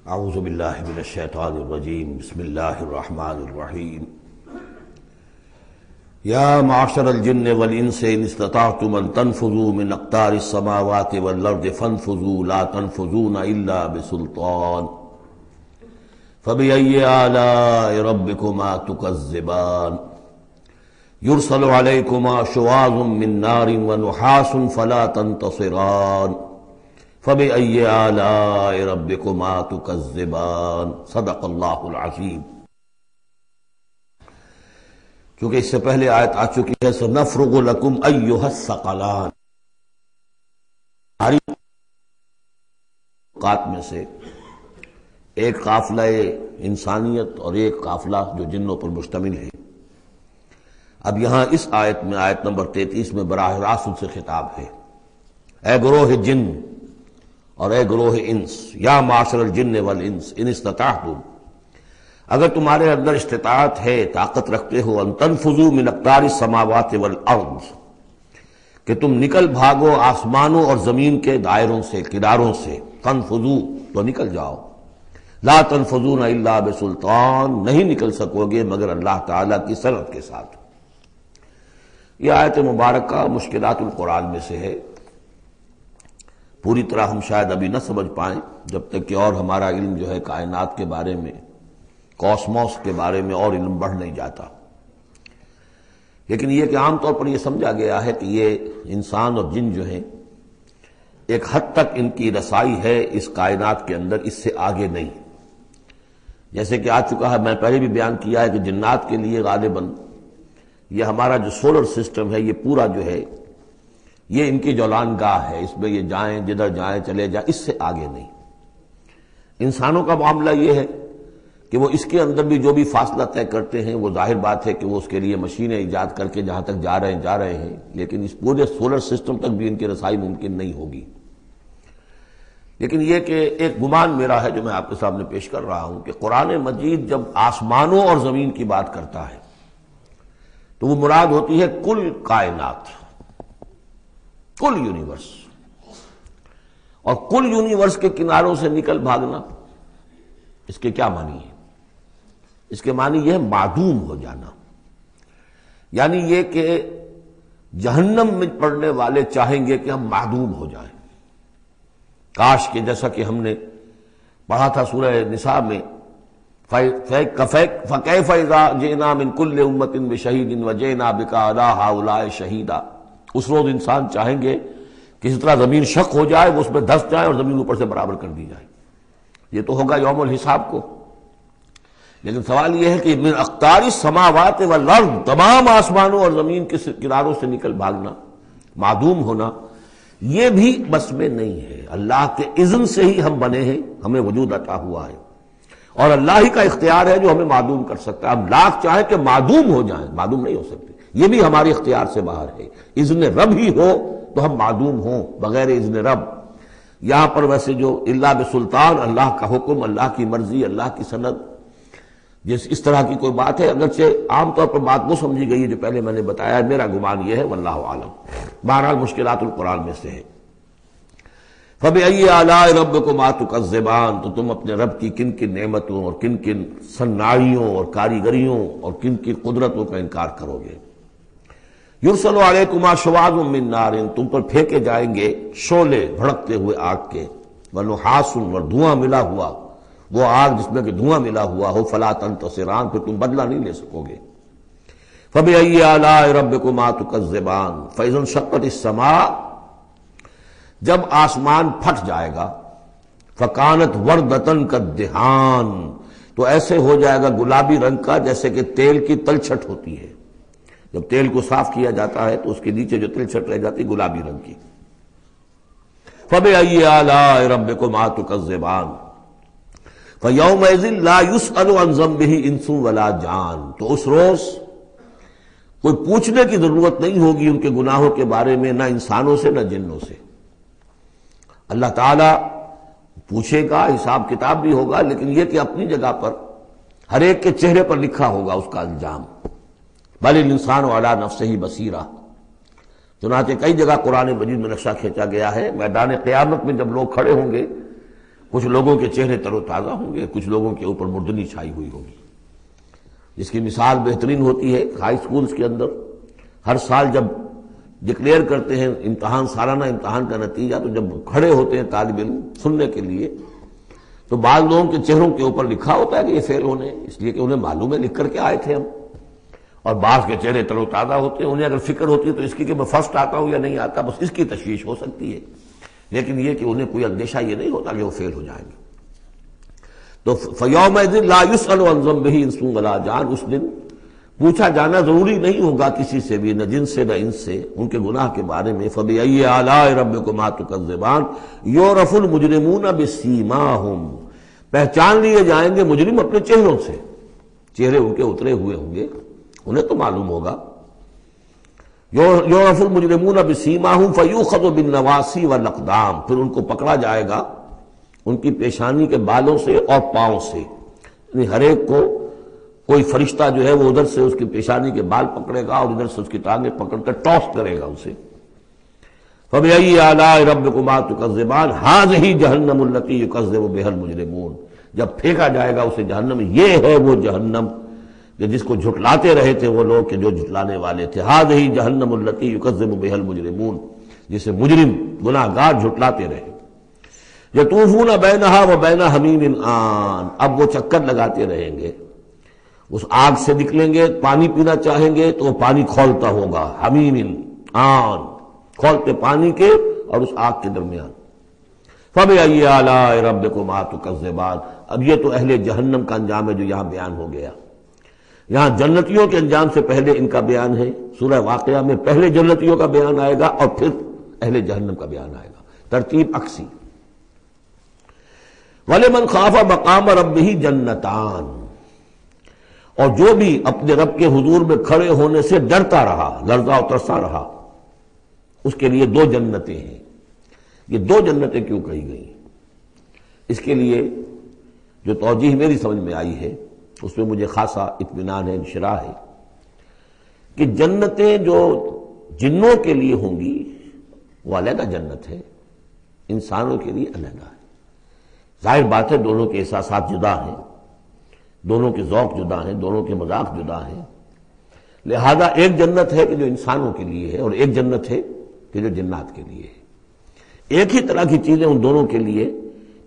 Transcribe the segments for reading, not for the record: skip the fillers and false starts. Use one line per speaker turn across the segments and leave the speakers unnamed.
اعوذ باللہ من الشیطان الرجیم بسم اللہ الرحمن الرحیم یا معشر الجن والانس ان استطعتم ان تنفذوا من اقطار السماوات والارض فانفذوا لا تنفذون الا بسلطان فبأي آلاء ربكما تكذبان يرسل عليكما شواظ من نار ونحاس فلا تنتصران فبأي آلاء ربكما تكذبان صدق اللہ العظیم۔ کیونکہ اس سے پہلے آیت آ چکی ہے سنفرغ لکم ایھا الثقلان، اوقات میں سے ایک قافلہ انسانیت اور ایک قافلہ جو جنوں پر مشتمل ہے۔ اب یہاں اس آیت میں آیت نمبر 33 میں براہ راست ان سے خطاب ہے، اے گروہ جن اور اے گروہ انس، یا معاشر الجن والانس ان استطعتم، اگر تمہارے اندر استطاعت ہے، طاقت رکھتے ہو، ان تنفذوا من اقطار السماوات والارض، کہ تم نکل بھاگو آسمانوں اور زمین کے دائروں سے، کناروں سے، تنفذوا تو نکل جاؤ، لا تنفذون الا بسلطان، نہیں نکل سکو گے مگر اللہ تعالیٰ کی سند کے ساتھ۔ یہ آیت مبارکہ مشکلات القرآن میں سے ہے، پوری طرح ہم شاید ابھی نہ سمجھ پائیں جب تک کہ اور ہمارا علم جو ہے کائنات کے بارے میں، کاسموس کے بارے میں اور علم بڑھ نہیں جاتا۔ لیکن یہ کہ عام طور پر یہ سمجھا گیا ہے کہ یہ انسان اور جن جو ہیں ایک حد تک ان کی رسائی ہے اس کائنات کے اندر، اس سے آگے نہیں۔ جیسے کہ آ چکا ہے، میں پہلے بھی بیان کیا ہے کہ جنات کے لیے غالباً یہ ہمارا جو سولر سسٹم ہے یہ پورا جو ہے یہ ان کی جولان گاہ ہے، اس میں یہ جائیں جدھر جائیں چلے جائیں، اس سے آگے نہیں۔ انسانوں کا معاملہ یہ ہے کہ وہ اس کے اندر بھی جو بھی فاصلہ طے کرتے ہیں وہ ظاہر بات ہے کہ وہ اس کے لیے مشینیں ایجاد کر کے جہاں تک جا رہے ہیں، لیکن اس پورے سولر سسٹم تک بھی ان کی رسائی ممکن نہیں ہوگی۔ لیکن یہ کہ ایک گمان میرا ہے جو میں آپ کے سامنے پیش کر رہا ہوں کہ قرآن مجید جب آسمانوں اور زمین کی بات کرتا ہے تو وہ مراد ہوتی ہے کل کائنات، کل یونیورس، اور کل یونیورس کے کناروں سے نکل بھاگنا، اس کے کیا معنی ہے؟ اس کے معنی یہ ہے معدوم ہو جانا، یعنی یہ کہ جہنم میں پڑنے والے چاہیں گے کہ ہم معدوم ہو جائیں۔ کاش کہ جیسا کہ ہم نے پڑھا تھا سورہ نساء میں، فَكَيْفَ إِذَا جِئْنَا مِن كُلِّ أُمَّةٍ بِشَهِيدٍ وَجِئْنَا بِكَ عَلَىٰ هَٰؤُلَاءِ شَهِيدًا۔ اس روز انسان چاہیں گے کہ اس طرح زمین شق ہو جائے، وہ اس میں دھس جائے اور زمین اوپر سے برابر کر دی جائے۔ یہ تو ہوگا یوم الحساب کو۔ لیکن سوال یہ ہے کہ من اقطار السماوات والارض، تمام آسمانوں اور زمین کے کناروں سے نکل بھاگنا، معدوم ہونا، یہ بھی بس میں نہیں ہے۔ اللہ کے اذن سے ہی ہم بنے ہیں، ہمیں وجود عطا ہوا ہے، اور اللہ ہی کا اختیار ہے جو ہمیں معدوم کر سکتا ہے۔ اب لاکھ چاہیں کہ معدوم ہو جائیں، معدوم نہیں ہو سکتے، یہ بھی ہمارے اختیار سے باہر ہے۔ اذن رب ہی ہو تو ہم معدوم ہوں بغیر اذن رب۔ یہاں پر ویسے جو اللہ بسلطان، اللہ کا حکم، اللہ کی مرضی، اللہ کی سند، اس طرح کی کوئی بات ہے، اگرچہ عام طور پر بات وہ سمجھی گئی ہے جو پہلے میں نے بتایا ہے، میرا گمان یہ ہے واللہ عالم۔ بہرحال مشکلات القرآن میں سے ہے۔ فَبِأَيِّ آلَاءِ رَبِّكُمَا تُكَذِّبَانِ، تو تم اپنے رب کی کن کن نعمتوں اور کن کن صناعیوں اور کاریگریوں اور کن کن قدرتوں کا انکار کرو گے۔ یرسل علیکما شواظ من نار، تم پر پھینکے جائیں گے شعلے بھڑکتے ہوئے آگ کے، ونحاس، اور دھواں ملا ہوا، وہ آگ جس میں کہ دھواں ملا ہوا ہو، فلا تنتصران، پھر تم بدلہ نہیں لے سکو گے۔ فبأي آلاء ربكما تكذبان، فإذا انشقت السماء، جب آسمان پھٹ جائے گا، فكانت وردة كالدهان، تو ایسے ہو جائے گا گلابی رنگ کا جیسے کہ تیل کی تلچھٹ ہوتی ہے۔ جب تیل کو صاف کیا جاتا ہے تو اس کے نیچے جو تلچھٹ رہ جاتی گلابی رنگ کی۔ فبأي آلاء ربكما تكذبان فيومئذ لا يسأل عن ذنبه انس ولا جان، تو اس روز کوئی پوچھنے کی ضرورت نہیں ہوگی ان کے گناہوں کے بارے میں، نہ انسانوں سے نہ جنوں سے۔ اللہ تعالیٰ پوچھے گا، حساب کتاب بھی ہوگا، لیکن یہ کہ اپنی جگہ پر ہر ایک کے چہرے پر لکھا ہوگا اس کا انجام۔ بل الانسان علی نفسہ بصیرہ، چنانچہ کئی جگہ قرآن مجید میں نقشہ کھینچا گیا ہے، میدان قیامت میں جب لوگ کھڑے ہوں گے کچھ لوگوں کے چہرے تر و تازہ ہوں گے، کچھ لوگوں کے اوپر مردنی چھائی ہوئی ہوگی، جس کی مثال بہترین ہوتی ہے ہائی سکولز کے اندر۔ ہر سال جب ڈکلیئر کرتے ہیں امتحان، سالانہ امتحان کا نتیجہ، تو جب کھڑے ہوتے ہیں طالب علم سننے کے لیے، تو بعض لوگوں کے چہروں کے اوپر لکھا ہوتا ہے کہ یہ فیل ہونے، اس لیے کہ انہیں معلوم ہے لکھ کر کے آئے تھے ہم، اور بعض کے چہرے تر و تازہ ہوتے ہیں، انہیں اگر فکر ہوتی ہے تو اس کی کہ میں فرسٹ آتا ہوں یا نہیں آتا، بس اس کی تشویش ہو سکتی ہے، لیکن یہ کہ انہیں کوئی اندیشہ یہ نہیں ہوتا کہ وہ فیل ہو جائیں گے۔ تو فَيَوْمَئِذٍ لَا يُسْأَلُ عَنْ ذَنبِهِ انس ولا جان، اس دن پوچھا جانا ضروری نہیں ہوگا کسی سے بھی، نہ جن سے نہ انس سے، ان کے گناہ کے بارے میں۔ فَبِأَيِّ آلَاءِ رَبِّكُمَا تُكَذِّبَانِ يُعْرَفُ الْمُجْرِمُونَ بِسِيمَاهُمْ، پہچان لیے جائیں گے مجرم اپنے چہروں سے، چہرے ان کے اترے ہوئے ہوں گے، انہیں تو معلوم ہوگا۔ یعرف المجرمون بسیماہم فیؤخذ بالنواصی والاقدام، پھر ان کو پکڑا جائے گا ان کی پیشانی کے بالوں سے اور پاؤں سے، یعنی ہر ایک کو کوئی فرشتہ جو ہے وہ ادھر سے اس کی پیشانی کے بال پکڑے گا اور ادھر سے اس کی ٹانگیں پکڑ کر ٹاس کرے گا اسے۔ فَبِأَيِّ آلَاءِ رَبِّكُمَا تُكَذِّبَانِ هَٰذِهِ جَهَنَّمُ الَّتِي يُكَذِّبُ بِهَا الْمُجْرِمُونَ، جب پھینکا جائے گا اسے جہنم، یہ ہے وہ جہنم کہ جس کو جھٹلاتے رہے تھے وہ لوگ کہ جو جھٹلانے والے تھے۔ هَٰذِهِ جَهَنَّمُ الَّتِي يُكَذِّبُ بِهَا الْمُجْرِمُونَ، جسے مجرم گناہ گار جھٹلاتے رہے۔ يَطُوفُونَ بَيْنَهَا وَبَيْنَ حَمِيمٍ آن، اب وہ چکر لگاتے رہیں گے، اس آگ سے نکلیں گے، پانی پینا چاہیں گے تو وہ پانی کھولتا ہوگا، حمیم آن، کھولتے پانی کے اور اس آگ کے درمیان۔ فَبِأَيِّ آلَاءِ رَبِّكُمَا تُكَذِّبَانِ، اب یہ تو اہل جہنم کا انجام ہے جو یہاں بیان ہو گیا۔ یہاں جنتیوں کے انجام سے پہلے ان کا بیان ہے، سورہ واقعہ میں پہلے جنتیوں کا بیان آئے گا اور پھر اہل جہنم کا بیان آئے گا، ترتیب عکسی۔ وَلِمَنْ خَافَ مَقَامَ رَبِّهِ جَنَّتَانِ، اور جو بھی اپنے رب کے حضور میں کھڑے ہونے سے ڈرتا رہا، لرزا و ترسا رہا، اس کے لیے دو جنتیں ہیں۔ یہ دو جنتیں کیوں کہی گئی؟ اس کے لیے جو توجیہ میری سمجھ میں آئی ہے اس میں مجھے خاصا اطمینان ہے، انشراح ہے، کہ جنتیں جو جنوں کے لیے ہوں گی وہ علیحدہ جنت ہے، انسانوں کے لیے علیحدہ ہے۔ ظاہر بات ہے دونوں کے احساسات جدا ہیں، دونوں کے ذوق جدا ہیں، دونوں کے مذاق جدا ہیں، لہذا ایک جنت ہے کہ جو انسانوں کے لیے ہے اور ایک جنت ہے کہ جو جنات کے لیے ہے۔ ایک ہی طرح کی چیزیں ان دونوں کے لیے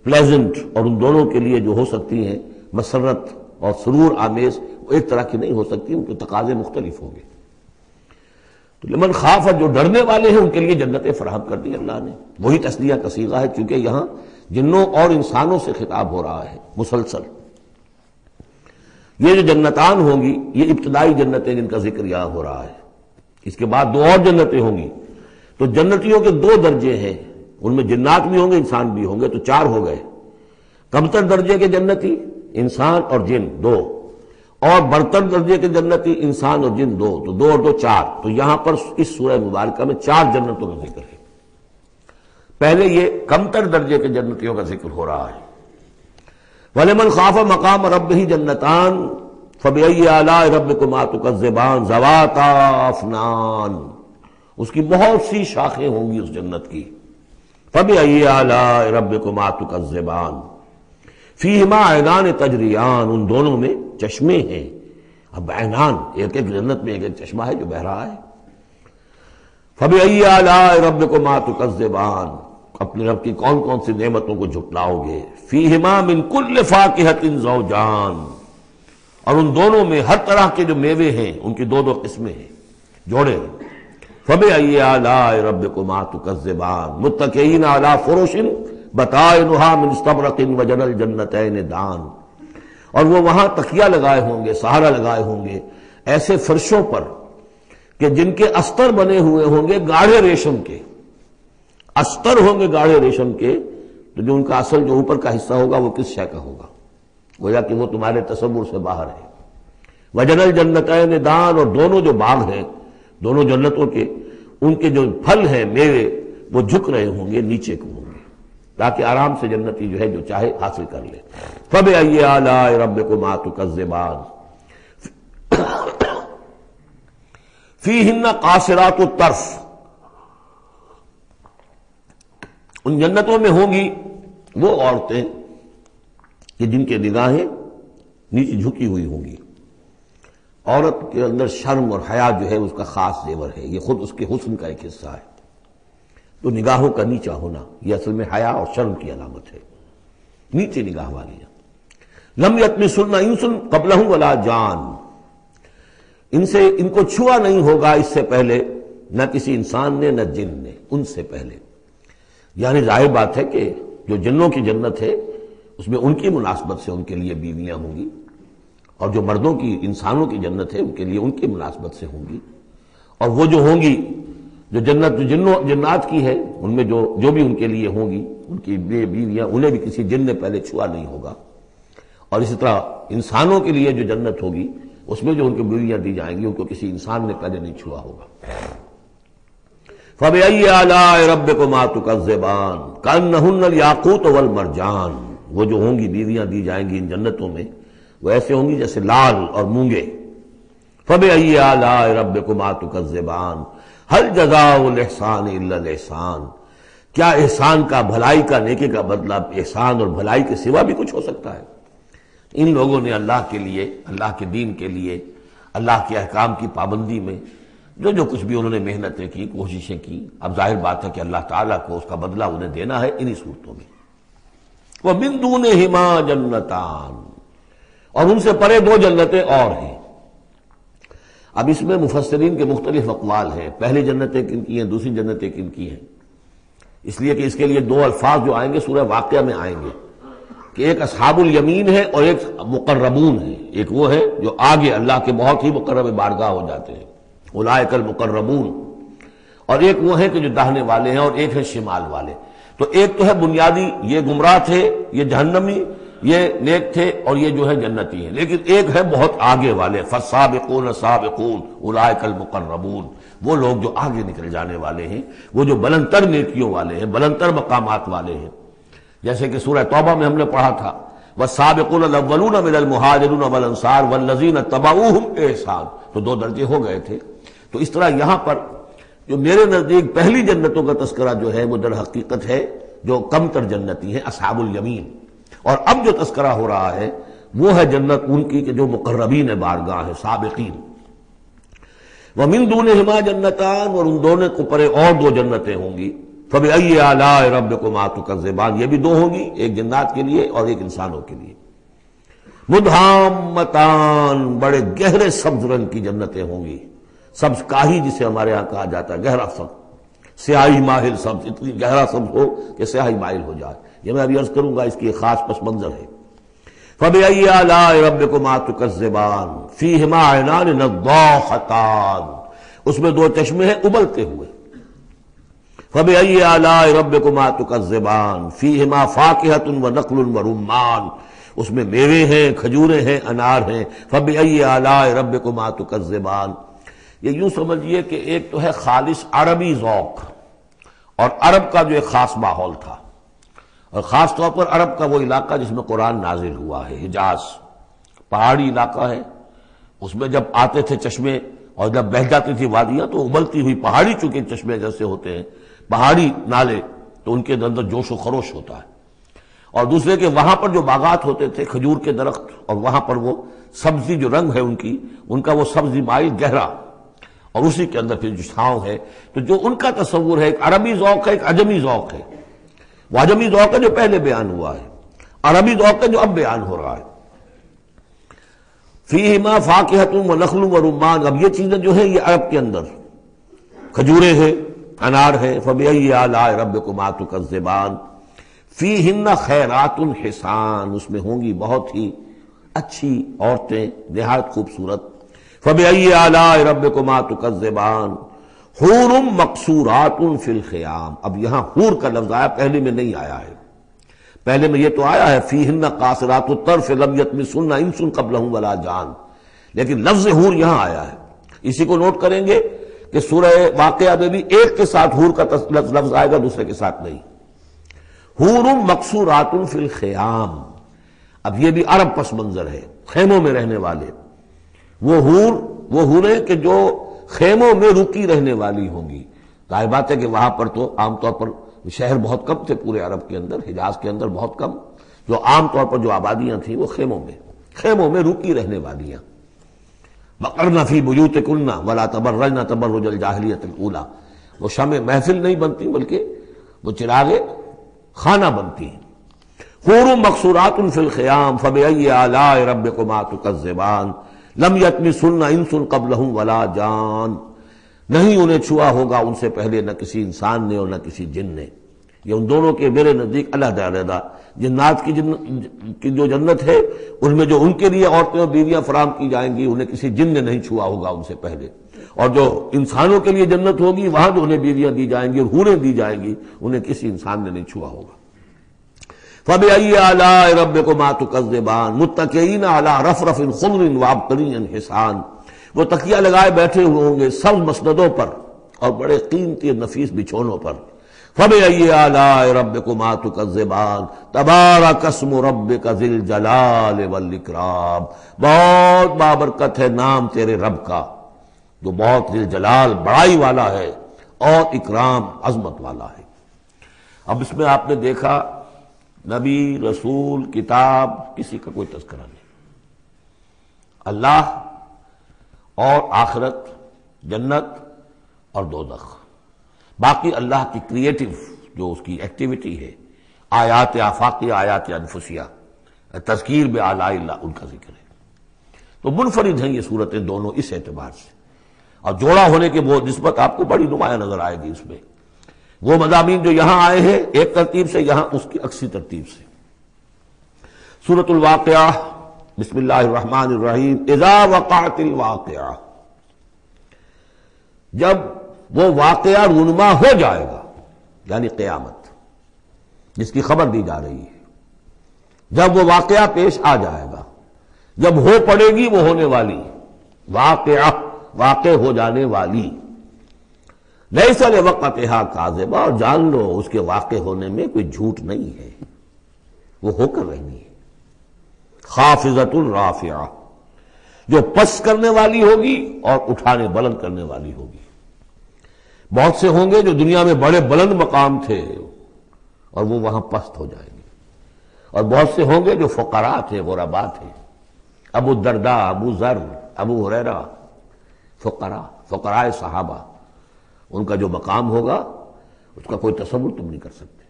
پلیزنٹ اور ان دونوں کے لیے جو ہو سکتی ہیں مسرت اور سرور آمیز، وہ ایک طرح کی نہیں ہو سکتی، ان کے تقاضے مختلف ہوں گے۔ تو لمن خاف، جو ڈرنے والے ہیں ان کے لیے جنتیں فراہم کر دی اللہ نے، وہی تسلیہ کا صیغہ ہے چونکہ یہاں جنوں اور انسانوں سے خطاب ہو رہا ہے مسلسل۔ یہ جو جنتان ہوں گی یہ ابتدائی جنتیں جن کا ذکر یہاں ہو رہا ہے، اس کے بعد دو اور جنتیں ہوں گی، تو جنتیوں کے دو درجے ہیں، ان میں جنات بھی ہوں گے انسان بھی ہوں گے، تو چار ہو گئے۔ کمتر درجے کے جنتی انسان اور جن دو، اور برتر درجے کے جنتی انسان اور جن دو، تو دو اور دو چار۔ تو یہاں پر اس سورہ مبارکہ میں چار جنتوں کا ذکر ہے۔ پہلے یہ کمتر درجے کے جنتیوں کا ذکر ہو رہا ہے۔ وَلِمَنْ خَافَ مَقَامَ رَبِّهِ جَنَّتَانِ فَبِأَيِّ آلَاءِ رَبِّكُمَا تُكَذِّبَانِ ذَوَاتَا أَفْنَانٍ، اس کی بہت سی شاخیں ہوں گی اس جنت کی۔ فَبِأَيِّ آلَاءِ رَبِّكُمَا تُكَذِّبَانِ فِيهِمَا عَيْنَانِ تَجْرِيَانِ، ان دونوں میں چشمے ہیں۔ اب عینان، ایک ایک جنت میں ایک ایک چشمہ ہے جو بہہ رہا ہے۔ فَبِأَيِّ آلَاءِ رَبِّكُمَا تُكَذِّبَانِ، اپنے رب کی کون کون سی نعمتوں کو جھٹلاؤ گے۔ فِيهِمَا مِن كُلِّ فَاكِهَةٍ زَوْجَانِ، اور ان دونوں میں ہر طرح کے جو میوے ہیں ان کی دو دو قسمیں ہیں، جوڑے ہیں۔ فَبِأَيِّ آلَاءِ رَبِّكُمَا تُكَذِّبَانِ مُتَّكِئِينَ عَلَىٰ فُرُشٍ بَطَائِنُهَا مِن اسْتَبْرَقٍ وَجَنَى الْجَنَّتَيْنِ دَانٍ، اور وہ وہاں تکیہ لگائے ہوں گے، سہارا لگائے ہوں گے ایسے فرشوں پر کہ جن کے استر بنے ہوئے ہوں گے گاڑھے ریشم کے، استر ہوں گے گاڑھے ریشم کے، تو جو ان کا اصل جو اوپر کا حصہ ہوگا وہ کس شے کا ہوگا، گویا کہ وہ تمہارے تصور سے باہر ہے۔ وَجَنَى الْجَنَّتَيْنِ دَانٍ، اور دونوں جو باغ ہیں دونوں جنتوں کے، ان کے جو پھل ہیں میوے وہ جھک رہے ہوں گے نیچے کو ہوں گے، تاکہ آرام سے جنتی جو ہے جو چاہے حاصل کر لے۔ فَبِأَيِّ آلَاءِ رَبِّكُمَا تُكَذِّبَانِ فِيهِنَّ قَاصِرَاتُ الطَّرْفِ، ان جنتوں میں ہوں گی وہ عورتیں کہ جن کے نگاہیں نیچے جھکی ہوئی ہوں گی. عورت کے اندر شرم اور حیا جو ہے اس کا خاص زیور ہے، یہ خود اس کے حسن کا ایک حصہ ہے. تو نگاہوں کا نیچا ہونا یہ اصل میں حیا اور شرم کی علامت ہے، نیچے نگاہ والی. لم یطمثن انس قبلہم ولا جان، ان کو چھوا نہیں ہوگا اس سے پہلے نہ کسی انسان نے نہ جن نے، ان سے پہلے. یعنی ظاہر بات ہے کہ جو جنوں کی جنت ہے اس میں ان کی مناسبت سے ان کے لیے بیویاں ہوں گی، اور جو مردوں کی انسانوں کی جنت ہے ان کے لیے ان کی مناسبت سے ہوں گی. اور وہ جو ہوں گی جو جنت جو جنات کی ہے ان میں جو بھی ان کے لیے ہوں گی ان کی بیویاں انہیں بھی کسی جن نے پہلے چھوا نہیں ہوگا. اور اسی طرح انسانوں کے لیے جو جنت ہوگی اس میں جو ان کی بیویاں دی جائیں گی ان کو کسی انسان نے پہلے نہیں چھوا ہوگا. فَبِأَيِّ آلَاءِ رَبِّكُمَا تُكَذِّبَانِ كَأَنَّهُنَّ الْيَاقُوتُ وَالْمَرْجَانُ، وہ جو ہوں گی بیویاں دی جائیں گی ان جنتوں میں وہ ایسے ہوں گی جیسے لال اور مونگے. فَبِأَيِّ آلَاءِ رَبِّكُمَا تُكَذِّبَانِ هَلْ جَزَاءُ الْإِحْسَانِ إِلَّا الْإِحْسَانُ، کیا احسان کا، بھلائی کا، نیکی کا بدلہ احسان اور بھلائی کے سوا بھی کچھ ہو سکتا ہے؟ ان لوگوں نے اللہ کے لیے، اللہ کے دین کے لیے، اللہ کے احکام کی پابندی میں جو کچھ بھی انہوں نے محنتیں کی، کوششیں کی، اب ظاہر بات ہے کہ اللہ تعالیٰ کو اس کا بدلہ انہیں دینا ہے انہی صورتوں میں. وَمِن دُونِهِمَا جَنَّتَانِ، اور ان سے پرے دو جنتیں اور ہیں. اب اس میں مفسرین کے مختلف اقوال ہیں، پہلی جنتیں کن کی ہیں، دوسری جنتیں کن کی ہیں. اس لیے کہ اس کے لیے دو الفاظ جو آئیں گے سورہ واقعہ میں آئیں گے کہ ایک اصحاب الیمین ہے اور ایک مقربون ہے. ایک وہ ہے جو آگے اللہ کے بہت ہی مقرب بارگاہ ہو جاتے ہیں، اولئک المقربون، اور ایک وہ ہے کہ جو داہنے والے ہیں اور ایک ہے شمال والے. تو ایک تو ہے بنیادی، یہ گمراہ تھے، یہ جہنمی، یہ نیک تھے، اور یہ جو ہے جنتی ہیں. لیکن ایک ہے بہت آگے والے، فالسابقون السابقون اولئک المقربون، وہ لوگ جو آگے نکل جانے والے ہیں، وہ جو بلندتر نیکیوں والے ہیں، بلندتر مقامات والے ہیں. جیسے کہ سورہ توبہ میں ہم نے پڑھا تھا والسابقون الاولون من المہاجرین والانصار والذین اتبعوہم بإحسان، تو دو درجے ہو گئے تھے. تو اس طرح یہاں پر جو میرے نزدیک پہلی جنتوں کا تذکرہ جو ہے وہ در حقیقت ہے جو کم تر جنتی ہیں، اصحاب الیمین. اور اب جو تذکرہ ہو رہا ہے وہ ہے جنت ان کی کہ جو مقربین بارگاہ ہیں، سابقین. وَمِن دُونِهِمَا جَنَّتَانِ، اور ان دونوں کو پرے اور دو جنتیں ہوں گی. فَبِأَيِّ آلَاءِ رَبِّكُمَا تُكَذِّبَانِ، یہ بھی دو ہوں گی، ایک جنات کے لیے اور ایک انسانوں کے لیے. مُدْحَامَّتَانِ، بڑے گہرے سبز رنگ کی جنتیں ہوں گی. سبز کاہی جسے ہمارے ہاں کہا جاتا ہے، گہرا سبز، سیاہی مائل سبز، اتنی گہرا سبز ہو کہ سیاہی مائل ہو جائے. یہ میں ابھی عرض کروں گا، اس کی ایک خاص پس منظر ہے. فَبِأَيِّ آلَاءِ رَبِّكُمَا تُكَذِّبَانِ فِيهِمَا عَيْنَانِ نَضَّاخَتَانِ، اس میں دو چشمے ہیں ابلتے ہوئے. فَبِأَيِّ آلَاءِ رَبِّكُمَا تُكَذِّبَانِ فِيهِمَا فَاكِهَةٌ وَنَخْلٌ وَرُمَّانٌ، اس میں میوے ہیں، کھجوریں ہیں، انار ہیں. فَبِأَيِّ آلَاءِ رَبِّكُمَا تُكَذِّبَانِ، یہ یوں سمجھیے کہ ایک تو ہے خالص عربی ذوق، اور عرب کا جو ایک خاص ماحول تھا، اور خاص طور پر عرب کا وہ علاقہ جس میں قرآن نازل ہوا ہے، حجاز پہاڑی علاقہ ہے. اس میں جب آتے تھے چشمے اور جب بہہ جاتی تھی وادیاں تو ابلتی ہوئی پہاڑی چونکہ چشمے جیسے ہوتے ہیں، پہاڑی نالے، تو ان کے اندر جوش و خروش ہوتا ہے. اور دوسرے کہ وہاں پر جو باغات ہوتے تھے کھجور کے درخت، اور وہاں پر وہ سبزی جو رنگ ہے ان کا وہ سبزی مائل گہرا، اور اسی کے اندر پھر جو چھاؤں ہے. تو جو ان کا تصور ہے ایک عربی ذوق ہے، ایک عجمی ذوق ہے. وہ عجمی ذوق ہے جو پہلے بیان ہوا ہے، عربی ذوق ہے جو اب بیان ہو رہا ہے. فیہما فاکہۃ ونخل ورمان، اب یہ چیزیں جو ہیں یہ عرب کے اندر کھجوریں ہیں، انار ہے. فبأی آلاء ربکما تکذبان فیہن خیرات حسان، اس میں ہوں گی بہت ہی اچھی عورتیں نہایت خوبصورت. فبأی آلاء ربکما تکذبان حور مقصورات فی الخیام. اب یہاں حور کا لفظ آیا، پہلے میں نہیں آیا ہے. پہلے میں یہ تو آیا ہے فیہن قاصرات الطرف لم یطمثن انس قبلہم ولا جان، لیکن لفظ حور یہاں آیا ہے. اسی کو نوٹ کریں گے کہ سورہ واقعہ میں بھی ایک کے ساتھ حور کا لفظ آئے گا، دوسرے کے ساتھ نہیں. حور مقصورات فی الخیام، اب یہ بھی عرب پس منظر ہے، خیموں میں رہنے والے. وہ حوریں کہ جو خیموں میں رکی رہنے والی ہوں گی. ظاہر بات ہے کہ وہاں پر تو عام طور پر شہر بہت کم تھے پورے عرب کے اندر، حجاز کے اندر بہت کم، جو عام طور پر جو آبادیاں تھیں وہ خیموں میں رکی رہنے والیاں. وقرن فی بیوتکن ولا تبرجن تبرج الجاہلیۃ الاولی، وہ شمع محفل نہیں بنتی بلکہ وہ چراغ خانہ بنتی ہیں. حور مقصورات فی الخیام فبأی آلاء ربکما تکذبان لم یطمثہن انس قبلہم ولا جان، نہیں انہیں چھوا ہوگا ان سے پہلے نہ کسی انسان نے اور نہ کسی جن نے. یہ ان دونوں کے میرے نزدیک علیحدہ علیحدہ. جنات کی جو جنت ہے ان میں جو ان کے لیے عورتیں اور بیویاں فراہم کی جائیں گی انہیں کسی جن نے نہیں چھوا ہوگا ان سے پہلے، اور جو انسانوں کے لیے جنت ہوگی وہاں جو انہیں بیویاں دی جائیں گی اور حوریں دی جائیں گی انہیں کسی انسان نے نہیں چھوا ہوگا. فَبِأَيِّ آلَاءِ رَبِّكُمَا تُكَذِّبَانِ مُتَّكِئِينَ عَلَىٰ رَفْرَفٍ خُضْرٍ وَعَبْقَرِيٍّ حِسَانٍ، وہ تکیہ لگائے بیٹھے ہوئے ہوں گے سبز مسندوں پر اور بڑے قیمتی نفیس بچھونوں پر. فَبِأَيِّ آلَاءِ رَبِّكُمَا تُكَذِّبَانِ تَبَارَكَ اسْمُ رَبِّكَ ذِي الْجَلَالِ وَالْإِكْرَامِ، بہت بابرکت ہے نام تیرے رب کا جو بہت ذی الجلال بڑائی والا ہے اور اکرام عظمت والا ہے. اب اس میں آپ نے دیکھا نبی، رسول، کتاب، کسی کا کوئی تذکرہ نہیں. اللہ اور آخرت، جنت اور دوزخ، باقی اللہ کی کریٹو جو اس کی ایکٹیویٹی ہے، آیات آفاقیہ، آیات انفسیہ، تذکیر بآلاء اللہ، ان کا ذکر ہے. تو منفرد ہیں یہ صورتیں دونوں اس اعتبار سے، اور جوڑا ہونے کے وہ نسبت آپ کو بڑی نمایاں نظر آئے گی اس میں. وہ مضامین جو یہاں آئے ہیں ایک ترتیب سے، یہاں اس کی عکسی ترتیب سے. سورۃ الواقعہ، بسم اللہ الرحمن الرحیم. اذا وقعت الواقعہ، جب وہ واقعہ رونما ہو جائے گا، یعنی قیامت جس کی خبر دی جا رہی ہے، جب وہ واقعہ پیش آ جائے گا، جب ہو پڑے گی وہ ہونے والی واقعہ، واقع ہو جانے والی. لیس لوقتھا کاذبہ، اور جان لو اس کے واقع ہونے میں کوئی جھوٹ نہیں ہے، وہ ہو کر رہنی ہے. خافضۃ رافعہ، جو پس کرنے والی ہوگی اور اٹھانے بلند کرنے والی ہوگی. بہت سے ہوں گے جو دنیا میں بڑے بلند مقام تھے اور وہ وہاں پست ہو جائیں گے، اور بہت سے ہوں گے جو فقراء تھے، غرباء تھے. ابو الدرداء، ابو ذر، ابو ہریرہ، فقراء صحابہ، ان کا جو مقام ہوگا اس کا کوئی تصور تم نہیں کر سکتے.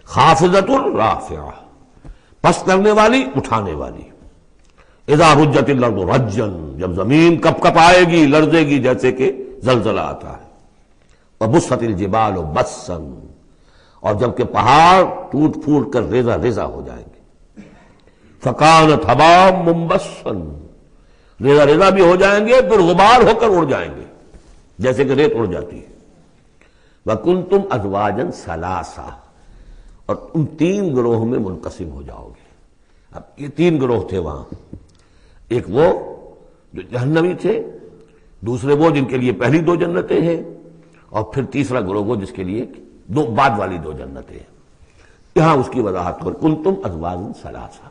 خافضۃ رافعہ، پس کرنے والی، اٹھانے والی. اذا رجت الارض رجا، جب زمین کپ کپ آئے گی، لرزے گی جیسے کہ زلزلہ آتا ہے. وبست الجبال بسا، اور جب کہ پہاڑ ٹوٹ پھوٹ کر ریزہ ریزہ ہو جائیں گے. فکانت حباء منبثا، ریزہ ریزہ بھی ہو جائیں گے، پھر غبار ہو کر اڑ جائیں گے جیسے کہ ریت اڑ جاتی ہے. وَكُنْتُمْ أَزْوَاجًا ثَلَاثًا، اور تم تین گروہ میں منقسم ہو جاؤ گے. اب یہ تین گروہ تھے وہاں، ایک وہ جو جہنمی تھے، دوسرے وہ جن کے لیے پہلی دو جنتیں ہیں، اور پھر تیسرا گروہ وہ جس کے لیے دو بعد والی دو جنتیں ہیں. یہاں اس کی وضاحت کر کنتم ازواجا ثلاثا،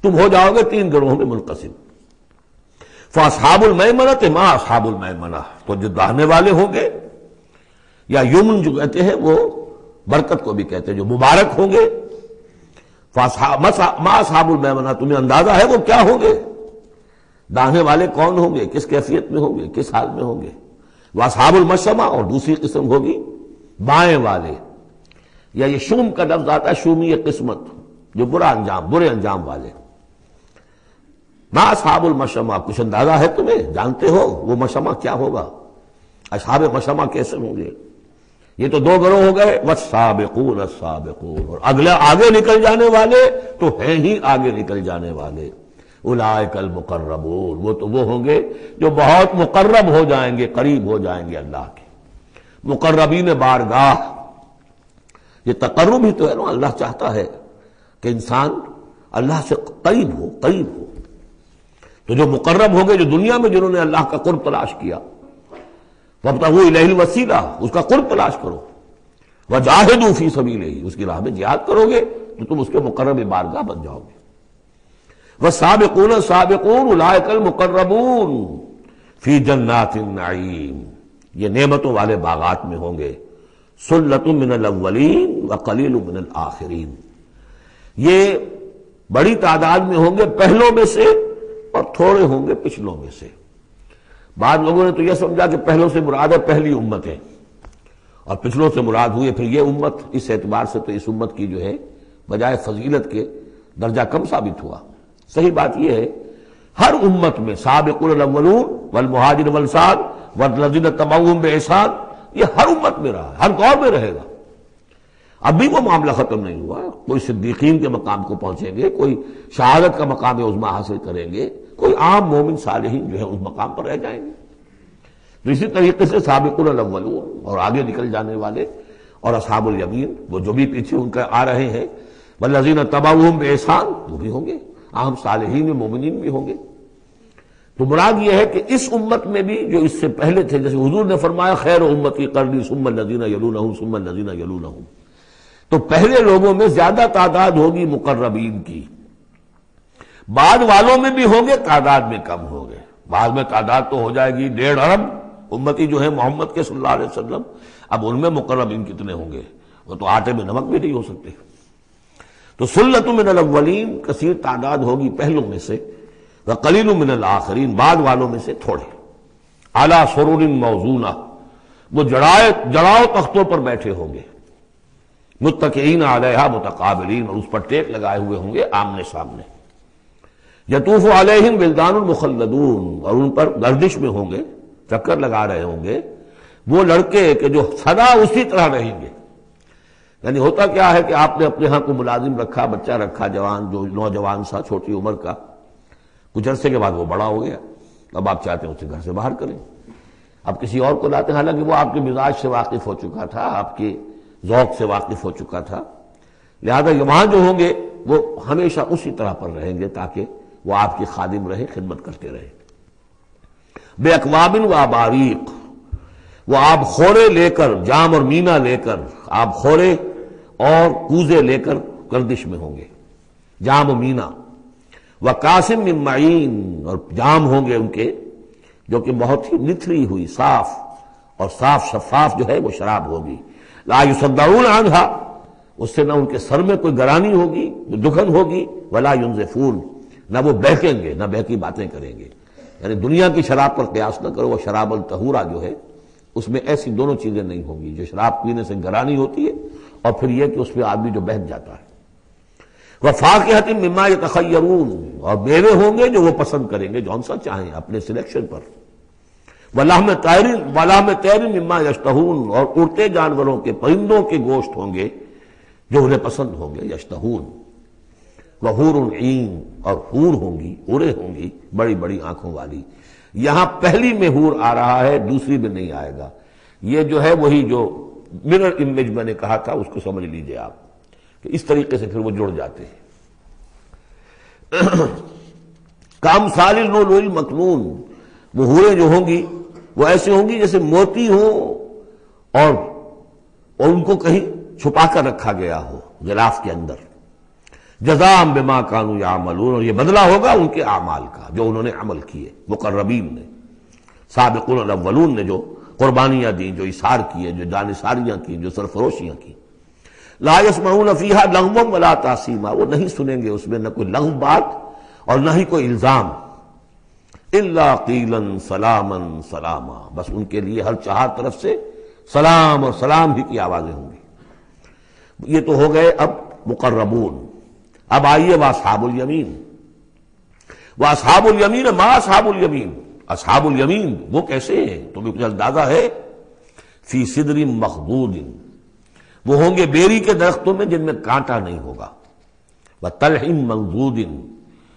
تم ہو جاؤ گے تین گروہوں میں منقسم. فاصحاب المیمنۃ ما اصحاب المیمنہ، تو جو داہنے والے ہوں گے، یا یمن جو کہتے ہیں وہ برکت کو بھی کہتے ہیں، جو مبارک ہوں گے. ما اصحاب المیمنہ، تمہیں اندازہ ہے وہ کیا ہوں گے؟ داہنے والے کون ہوں گے، کس کیفیت میں ہوں گے، کس حال میں ہوں گے. واصحاب المشأمہ، اور دوسری قسم ہوگی بائیں والے، یا یہ شوم کا لفظ آتا ہے، شومی قسمت، جو برے انجام والے. ما اصحاب المشأمہ، کچھ اندازہ ہے تمہیں، جانتے ہو وہ مشأمہ کیا ہوگا، اصحاب مشأمہ کیسے ہوں گے. یہ تو دو گروہ ہو گئے. والسابقون السابقون، اور اگلے آگے نکل جانے والے تو ہیں ہی آگے نکل جانے والے. اولئک المقربون، وہ تو وہ ہوں گے جو بہت مقرب ہو جائیں گے، قریب ہو جائیں گے اللہ کے. مقربین بارگاہ، یہ تقرب ہی تو ہے نا. اللہ چاہتا ہے کہ انسان اللہ سے قریب ہو. تو جو مقرب ہوں گے، جو دنیا میں جنہوں نے اللہ کا قرب تلاش کیا، وابتغوا الیہ الوسیلہ، اس کا قرب تلاش کرو. وجاہدوا فی سبیلہ، اس کی راہ میں جہاد کرو گے تو تم اس کے مقرب بارگاہ بن جاؤ گے. والسابقون السابقون اولئک المقربون فی جنات النعیم، یہ نعمتوں والے باغات میں ہوں گے. سلۃ من الاولین وقلیل من الآخرین، یہ بڑی تعداد میں ہوں گے پہلوں میں سے اور تھوڑے ہوں گے پچھلوں میں سے۔ بعض لوگوں نے تو یہ سمجھا کہ پہلوں سے مراد ہے پہلی امت ہے اور پچھلوں سے مراد ہوئے پھر یہ امت، اس اعتبار سے تو اس امت کی جو ہے بجائے فضیلت کے درجہ کم ثابت ہوا۔ صحیح بات یہ ہے ہر امت میں سابقون الاولون والمہاجر والانصار والذین تبعوہم بإحسان، یہ ہر امت میں رہا، ہر دور میں رہے گا۔ اب بھی وہ معاملہ ختم نہیں ہوا، کوئی صدیقین کے مقام کو پہنچیں گے، کوئی شہادت کا مقام عظمیٰ حاصل کریں گے، کوئی عام مومن صالحین جو ہے اس مقام پر رہ جائیں گے۔ تو اسی طریقے سے سابقون الاولون اور آگے نکل جانے والے اور اصحاب الیمین، وہ جو بھی پیچھے ان کا آ رہے ہیں، والذین تبعوہم بإحسان، وہ بھی ہوں گے، عام صالحین میں مومنین بھی ہوں گے۔ تو مراد یہ ہے کہ اس امت میں بھی جو اس سے پہلے تھے، جیسے حضور نے فرمایا خیر امتی قرنی ثم الذین یلونہم ثم الذین یلونہم، تو پہلے لوگوں میں زیادہ تعداد ہوگی مقربین کی، بعد والوں میں بھی ہوں گے، تعداد میں کم ہوں گے۔ بعد میں تعداد تو ہو جائے گی 1.5 ارب امتی جو ہے محمد کے صلی اللہ علیہ وسلم، اب ان میں مقربین کتنے ہوں گے؟ وہ تو آٹے میں نمک بھی نہیں ہو سکتے۔ تو سلۃ من الاولین کثیر تعداد ہوگی پہلوں میں سے، وقلیل من الآخرین بعد والوں میں سے تھوڑے، علی سرر موضونہ، وہ جڑاؤ تختوں پر بیٹھے ہوں گے، متکئین علیہا متقابلین، اور اس پر ٹیک لگائے ہوئے ہوں گے آمنے سامنے، یطوف علیہم ولدان مخلدون، اور ان پر گردش میں ہوں گے، چکر لگا رہے ہوں گے وہ لڑکے کہ جو سدا اسی طرح رہیں گے۔ یعنی ہوتا کیا ہے کہ آپ نے اپنے ہاں کو ملازم رکھا، بچہ رکھا، جوان جو نوجوان سا چھوٹی عمر کا، کچھ عرصے کے بعد وہ بڑا ہو گیا، اب آپ چاہتے ہیں اسے گھر سے باہر کریں، اب کسی اور کو لاتے ہیں، حالانکہ وہ آپ کے مزاج سے واقف ہو چکا تھا، آپ کے ذوق سے واقف ہو چکا تھا، لہذا وہاں جو ہوں گے وہ ہمیشہ اسی طرح پر رہیں گے تاکہ وہ آپ کی خادم رہے، خدمت کرتے رہے۔ بے اکواب و اباریق، وہ آب خورے لے کر، جام اور مینا لے کر، آب خورے اور کوزے لے کر گردش میں ہوں گے، جام و مینا، وقاسم من معین، اور جام ہوں گے ان کے جو کہ بہت ہی نتھری ہوئی صاف اور صاف شفاف جو ہے وہ شراب ہوگی، لا یصدعون عنہا، اس سے نہ ان کے سر میں کوئی گرانی ہوگی، دکھن ہوگی، ولا ینزفون، نہ وہ بہکیں گے، نہ بہکی باتیں کریں گے۔ یعنی دنیا کی شراب پر قیاس نہ کرو، وہ شراب الطہورہ جو ہے اس میں ایسی دونوں چیزیں نہیں ہوں گی، جو شراب پینے سے گرانی ہوتی ہے اور پھر یہ کہ اس میں آدمی جو بہک جاتا ہے۔ وفاکہۃ مما یتخیرون، اور میوے ہوں گے جو وہ پسند کریں گے، جون سا چاہیں اپنے سلیکشن پر۔ ولحم طیر مما یشتہون، اور اڑتے جانوروں کے، پرندوں کے گوشت ہوں گے جو انہیں پسند ہوں گے، یشتہون۔ وحور عین، اور حور ہوں گی، حوریں ہوں گی بڑی بڑی آنکھوں والی۔ یہاں پہلی میں حور آ رہا ہے، دوسری میں نہیں آئے گا۔ یہ جو ہے وہی جو مرر امیج میں نے کہا تھا اس کو سمجھ لیجئے آپ، کہ اس طریقے سے پھر وہ جڑ جاتے ہیں۔ کامثال اللؤلؤ المکنون، وہ حوریں جو ہوں گی وہ ایسے ہوں گی جیسے موتی ہوں اور ان کو کہیں چھپا کر رکھا گیا ہو غلاف کے اندر۔ جزاء بما كانوا يعملون، اور یہ بدلہ ہوگا ان کے اعمال کا جو انہوں نے عمل کیے، مقربین نے، سابقون الاولون نے جو قربانیاں دیں، جو اثار کیے، جو جانثاریاں کی، جو سرفروشیاں کی۔ لا يسمعون فيها لغوا ولا تاثیما، وہ نہیں سنیں گے اس میں نہ کوئی لغو بات اور نہ ہی کوئی الزام، الا قیلا سلاما سلاما، بس ان کے لیے ہر چہار طرف سے سلام اور سلام ہی کی آوازیں ہوں گی۔ یہ تو ہو گئے اب مقربون۔ اب آئیے واصحاب الیمین، واصحاب الیمین ما اصحاب الیمین، اصحاب الیمین وہ کیسے ہیں تمہیں کچھ اندازہ ہے؟ فی صدر مخضود، وہ ہوں گے بیری کے درختوں میں جن میں کانٹا نہیں ہوگا، وطلح منضود،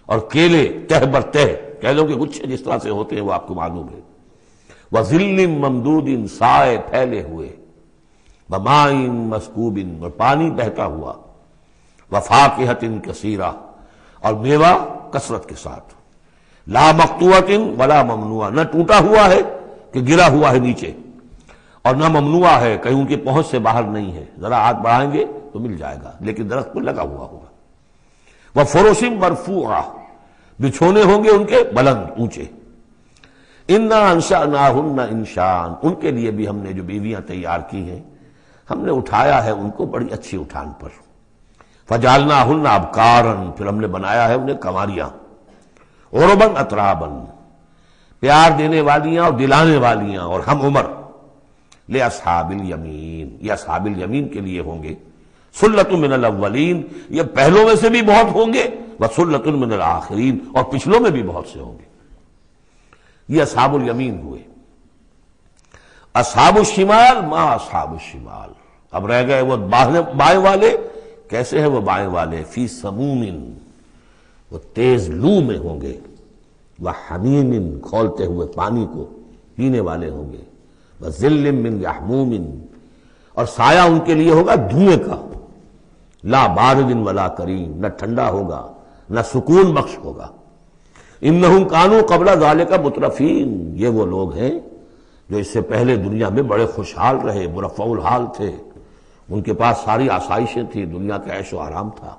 اور کیلے تہ بر تہ، کیلوں کے گچھے جس طرح سے ہوتے ہیں وہ آپ کو معلوم ہے، وظل ممدود، سائے پھیلے ہوئے، وماء مسکوب، اور پانی بہتا ہوا، وفاکہۃ کثیرہ، اور میوہ کثرت کے ساتھ، لا مقطوعۃ ولا ممنوعہ، نہ ٹوٹا ہوا ہے کہ گرا ہوا ہے نیچے، اور نہ ممنوع ہے کہیں ان کی پہنچ سے باہر نہیں ہے، ذرا ہاتھ بڑھائیں گے تو مل جائے گا لیکن درخت پر لگا ہوا ہوگا۔ وفرش مرفوعہ، بچھونے ہوں گے ان کے بلند اونچے۔ انا انشأناہن انشاء، ان کے لیے بھی ہم نے جو بیویاں تیار کی ہیں ہم نے اٹھایا ہے ان کو بڑی اچھی اٹھان پر. فجعلناہن ابکارا، پھر ہم نے بنایا ہے انہیں کنواریاں. عربا اترابا، پیار دینے والیاں اور دلانے والیاں اور ہم عمر. لاصحاب الیمین، یہ اصحاب الیمین کے لیے ہوں گے. سلۃ من الاولین، یہ پہلوں میں سے بھی بہت ہوں گے. وسلۃ من الآخرین، اور پچھلوں میں بھی بہت سے ہوں گے. یہ اصحاب الیمین ہوئے. اصحاب الشمال، ما اصحاب الشمال، اب رہ گئے وہ بائیں والے. کیسے ہیں وہ بائیں والے؟ فی سموم، وہ تیز لو میں ہوں گے. وحمیم، کھولتے ہوئے پانی کو پینے والے ہوں گے. وظل من یحموم، اور سایہ ان کے لیے ہوگا دھوئیں کا. لا بارد ولا کریم، نہ ٹھنڈا ہوگا نہ سکون بخش ہوگا. انہم کانوا قبل ذالک مترفین، یہ وہ لوگ ہیں جو اس سے پہلے دنیا میں بڑے خوشحال رہے، مرفع الحال تھے. ان کے پاس ساری آسائشیں تھیں، دنیا کا عیش و آرام تھا.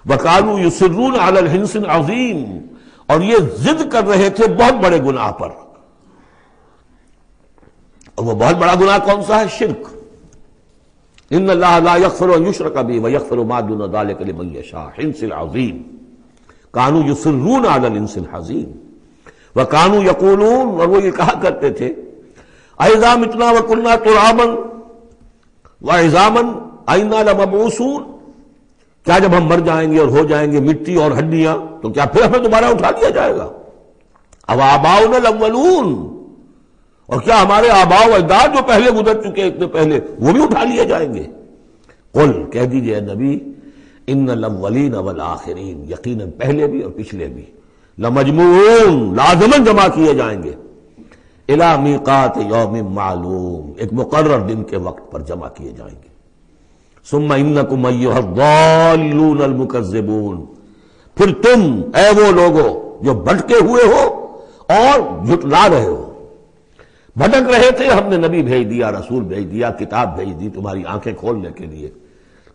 وَكَانُوا يُصِرُّونَ عَلَى الْحِنْثِ الْعَظِيمِ، اور یہ ضد کر رہے تھے بہت بڑے گناہ پر. اور وہ بہت بڑا گناہ کون سا ہے؟ شرک. ان اللہ لا یغفر ان یشرک بہ ویغفر ما دون ذلک لمن یشاء. حنث العظیم، کانوا یصرون علی الحنث العظیم. وکانوا یقولون، اور وہ یہ کہا کرتے تھے، اذا متنا وکنا ترابا وعظاما ائنا لمبعوثون، کیا جب ہم مر جائیں گے اور ہو جائیں گے مٹی اور ہڈیاں تو کیا پھر ہمیں دوبارہ اٹھا لیا جائے گا؟ اب آباؤنا الاولون، اور کیا ہمارے آباء و اجداد جو پہلے گزر چکے اتنے پہلے وہ بھی اٹھا لیے جائیں گے؟ قل، کہہ دیجئے اے نبی، ان الاولین والآخرین، یقیناً پہلے بھی اور پچھلے بھی، لمجموعون، لازماً جمع کیے جائیں گے. الی میقات یوم معلوم، ایک مقرر دن کے وقت پر جمع کیے جائیں گے. ثم انکم ایھا الضالون المکذبون، پھر تم اے وہ لوگو جو بھٹکے ہوئے ہو اور جھٹلا رہے ہو. بھٹک رہے تھے، ہم نے نبی بھیج دیا، رسول بھیج دیا، کتاب بھیج دی تمہاری آنکھیں کھولنے کے لیے.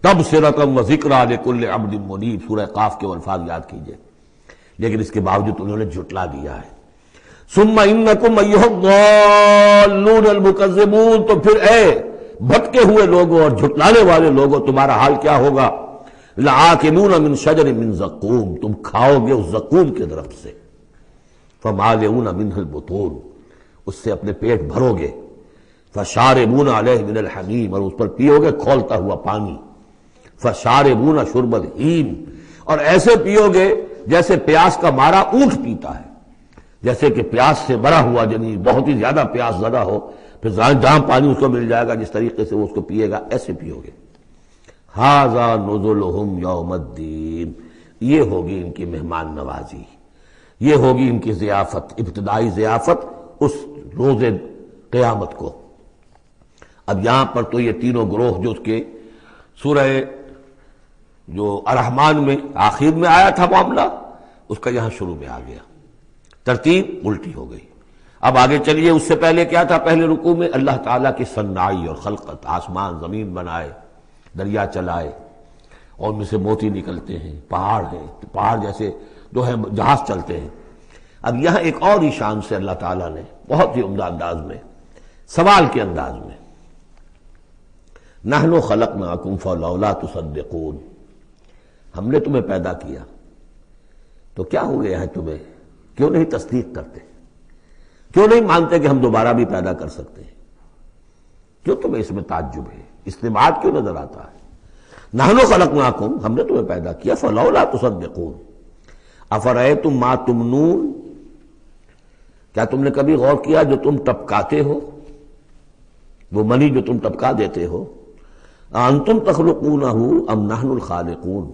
تبصرۃ وذکریٰ لکل عبد منیب، سورہ قاف کے الفاظ یاد کیجئے. لیکن اس کے باوجود انہوں نے جھٹلا دیا ہے. ثم انکم ایھا الضالون المکذبون، تو پھر اے بھٹکے ہوئے لوگوں اور جھٹلانے والے لوگوں، تمہارا حال کیا ہوگا؟ لآکلون من شجر من زقوم، تم کھاؤ گے اس زقوم کے درخت سے. فمالئون منہ البطون، اس سے اپنے پیٹ بھرو گے. فشاربون علیہ من الحمیم، اور اس پر پیو گے کھولتا ہوا پانی. فشاربون شرب الہیم، اور ایسے پیو گے جیسے پیاس کا مارا اونٹ پیتا ہے. جیسے کہ پیاس سے مرا ہوا، یعنی بہت ہی زیادہ پیاس زدہ ہو، پھر جہاں پانی اس کو مل جائے گا جس طریقے سے وہ اس کو پیے گا، ایسے پیو گے. ھذا نزلھم یوم الدین، یہ ہوگی ان کی مہمان نوازی، یہ ہوگی ان کی ضیافت، ابتدائی ضیافت اس روز قیامت کو. اب یہاں پر تو یہ تینوں گروہ جو اس کے سورہ جو الرحمن میں آخر میں آیا تھا معاملہ، اس کا یہاں شروع میں آ گیا، ترتیب الٹی ہو گئی. اب آگے چلیے، اس سے پہلے کیا تھا؟ پہلے رکوع میں اللہ تعالیٰ کی صنعائی اور خلقت، آسمان زمین بنائے، دریا چلائے اور ان میں سے موتی نکلتے ہیں، پہاڑ ہیں، پہاڑ جیسے جو ہے جہاز چلتے ہیں. اب یہاں ایک اور ہی شان سے اللہ تعالیٰ نے بہت ہی عمدہ انداز میں، سوال کے انداز میں، نحن خلقناکم فلولا تصدقون، ہم نے تمہیں پیدا کیا تو کیا ہو گیا ہے تمہیں؟ کیوں نہیں تصدیق کرتے؟ کیوں نہیں مانتے کہ ہم دوبارہ بھی پیدا کر سکتے ہیں؟ کیوں تمہیں اس میں تعجب ہے، استبعاد کیوں نظر آتا ہے؟ نحن خلقناکم، ہم نے تمہیں پیدا کیا، فلولا تصدقون افرأیتم ما تمنون، کیا تم نے کبھی غور کیا جو تم ٹپکاتے ہو، وہ منی جو تم ٹپکا دیتے ہو؟ انتم تخلقونہ ام نحن الخالقون،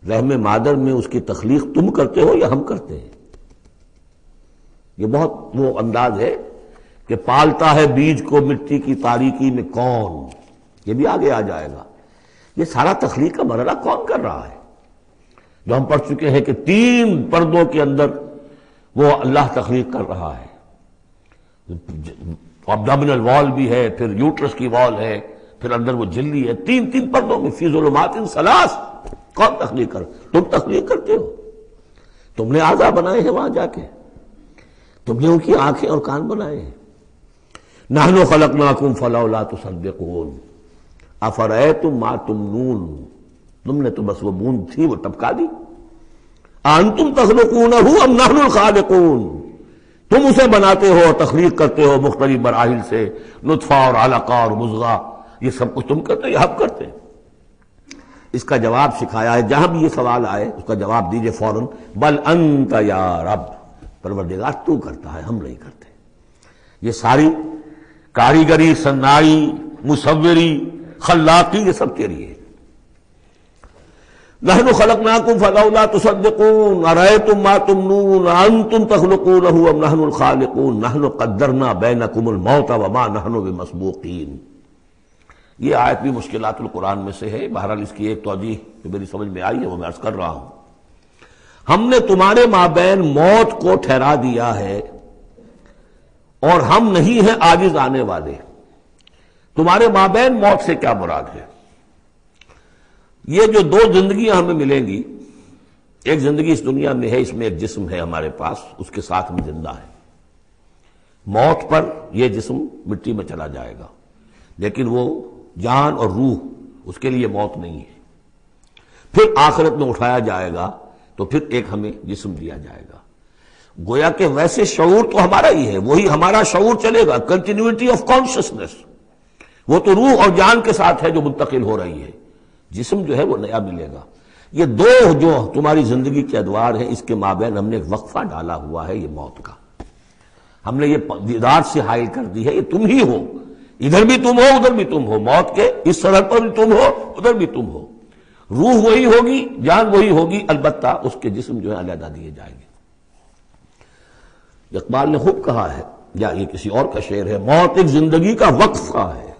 رحم مادر میں اس کی تخلیق تم کرتے ہو یا ہم کرتے ہیں؟ یہ بہت وہ انداز ہے کہ پالتا ہے بیج کو مٹی کی تاریکی میں کون، یہ بھی آگے آ جائے گا. یہ سارا تخلیق کا مرحلہ کون کر رہا ہے؟ جو ہم پڑھ چکے ہیں کہ 3 پردوں کے اندر وہ اللہ تخلیق کر رہا ہے. ابڈومینل وال بھی ہے، پھر یوٹرس کی وال ہے، پھر اندر وہ جھلی ہے، 3 پردوں میں، فی ظلمات ثلاث. کون تخلیق کر؟ تم تخلیق کرتے ہو. تم نے اعضاء بنائے ہیں وہاں جا کے، تم نے ان کی آنکھیں اور کان بنائے ہیں. نحن خلقناکم فلولا تصدقون افرأیتم ما تمنون، تم نے تو بس وہ بوند تھی وہ ٹپکا دی. انتم تخلقونہ ام نحن الخالقون، تم اسے بناتے ہو اور تخلیق کرتے ہو مختلف مراحل سے، نطفہ اور علقہ اور مضغہ، یہ سب کچھ تم کرتے ہو یا ہم کرتے ہیں؟ اس کا جواب سکھایا ہے، جہاں بھی یہ سوال آئے اس کا جواب دیجئے فوراً، بل انت یا رب، پروردگار تو کرتا ہے، ہم نہیں کرتے. یہ ساری کاریگری، صنائی، مصوری، خلاقی، یہ سب تیری ہے. نحن خلقناکم فلولا تصدقون ارأیتم ما تمنون انتم تخلقونہ ام نحن الخالقون نحن قدرنا بینکم الموت وما نحن بمسبوقین. یہ آیت بھی مشکلات القرآن میں سے ہے، بہرحال اس کی ایک توجیہ جو میری سمجھ میں آئی ہے وہ میں عرض کر رہا ہوں. ہم نے تمہارے مابین موت کو ٹھہرا دیا ہے اور ہم نہیں ہیں عاجز آنے والے. تمہارے مابین موت سے کیا مراد ہے؟ یہ جو دو زندگیاں ہمیں ملیں گی، ایک زندگی اس دنیا میں ہے، اس میں ایک جسم ہے ہمارے پاس، اس کے ساتھ ہم زندہ ہیں. موت پر یہ جسم مٹی میں چلا جائے گا، لیکن وہ جان اور روح، اس کے لیے موت نہیں ہے. پھر آخرت میں اٹھایا جائے گا تو پھر ایک ہمیں جسم دیا جائے گا. گویا کہ ویسے شعور تو ہمارا ہی ہے، وہی ہمارا شعور چلے گا، کنٹینیوٹی آف کانشسنس، وہ تو روح اور جان کے ساتھ ہے جو منتقل ہو رہی ہے. جسم جو ہے وہ نیا ملے گا. یہ دو جو تمہاری زندگی کے ادوار ہیں، اس کے مابین ہم نے ایک وقفہ ڈالا ہوا ہے، یہ موت کا. ہم نے یہ دیدار سے حائل کر دی ہے، یہ تم ہی ہو، ادھر بھی تم ہو ادھر بھی تم ہو، موت کے اس سرحد پر بھی تم ہو ادھر بھی تم ہو. روح وہی ہوگی، جان وہی ہوگی، البتہ اس کے جسم جو ہے علیحدہ دیے جائیں گے. اقبال نے خوب کہا ہے، یا یہ کسی اور کا شعر ہے، موت ایک زندگی کا وقفہ ہے،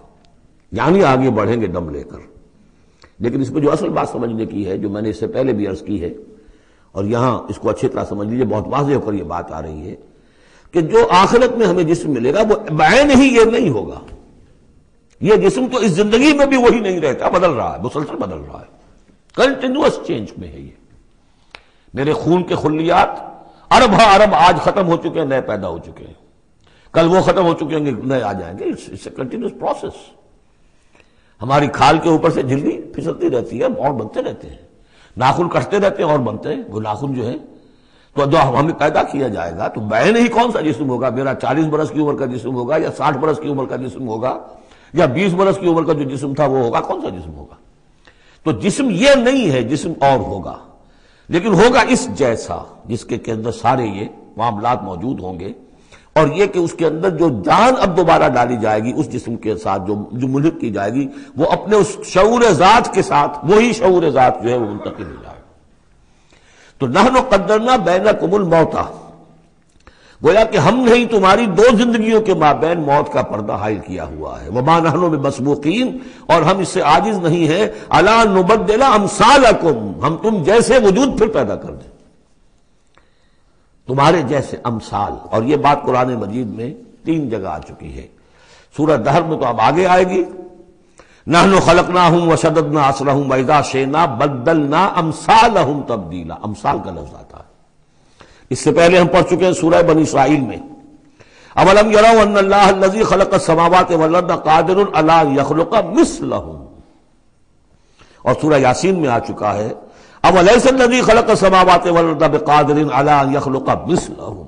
یعنی آگے بڑھیں گے دم لے کر. لیکن اس میں جو اصل بات سمجھنے کی ہے، جو میں نے اس سے پہلے بھی عرض کی ہے، اور یہاں اس کو اچھی طرح سمجھ لیجیے، بہت واضح ہو کر یہ بات آ رہی ہے کہ جو آخرت میں ہمیں جسم ملے گا وہ بعین ہی یہ نہیں ہوگا. یہ جسم تو اس زندگی میں بھی وہی نہیں رہتا، بدل رہا ہے، مسلسل بدل رہا ہے، کنٹینیوس چینج میں ہے. یہ میرے خون کے خلیات ارب ہا ارب آج ختم ہو چکے ہیں، نئے پیدا ہو چکے ہیں، کل وہ ختم ہو چکے ہیں، نئے آ جائیں گے. It's a continuous process. ہماری کھال کے اوپر سے جلدی پھسلتی رہتی ہے، اور بنتے رہتے ہیں، ناخن کٹتے رہتے ہیں اور بنتے ہیں. وہ ناخن جو ہے تو جو ہمیں پیدا کیا جائے گا تو بعین ہی کون سا جسم ہوگا؟ میرا 40 برس کی عمر کا جسم ہوگا یا 60 برس کی عمر کا جسم ہوگا یا 20 برس کی عمر کا جو جسم تھا وہ ہوگا؟ کون سا جسم ہوگا؟ تو جسم یہ نہیں ہے، جسم اور ہوگا، لیکن ہوگا اس جیسا، جس کے اندر سارے یہ معاملات موجود ہوں گے. اور یہ کہ اس کے اندر جو جان اب دوبارہ ڈالی جائے گی اس جسم کے ساتھ، جو ملحق کی جائے گی، وہ اپنے اس شعور ذات کے ساتھ، وہی شعور ذات جو ہے وہ منتقل ہو جائے گا. تو نحن قدرنا بینکم الموت، گویا کہ ہم نے تمہاری دو زندگیوں کے مابین موت کا پردہ حائل کیا ہوا ہے. وما نحن بمسبوقین، اور ہم اس سے عاجز نہیں ہیں، الا نبدل امثالکم، ہم تم جیسے وجود پھر پیدا کر دیں، تمہارے جیسے امثال. اور یہ بات قرآن مجید میں 3 جگہ آ چکی ہے. سورہ دہر میں تو اب آگے آئے گی، نحن خلقناہم وشددنا اسرہم واذا شئنا بدلنا امثالہم تبدیلا. امثال کا لفظ آتا ہے، اس سے پہلے ہم پڑھ چکے ہیں سورہ بنی اسرائیل میں، اولم یروا ان اللہ الذی خلق السماوات والارض قادر علی ان یخلق مثلہم. اور سورہ یاسین میں آ چکا ہے، اولیس الذی خلق السماوات والارض بقادر علی ان یخلق مثلہم.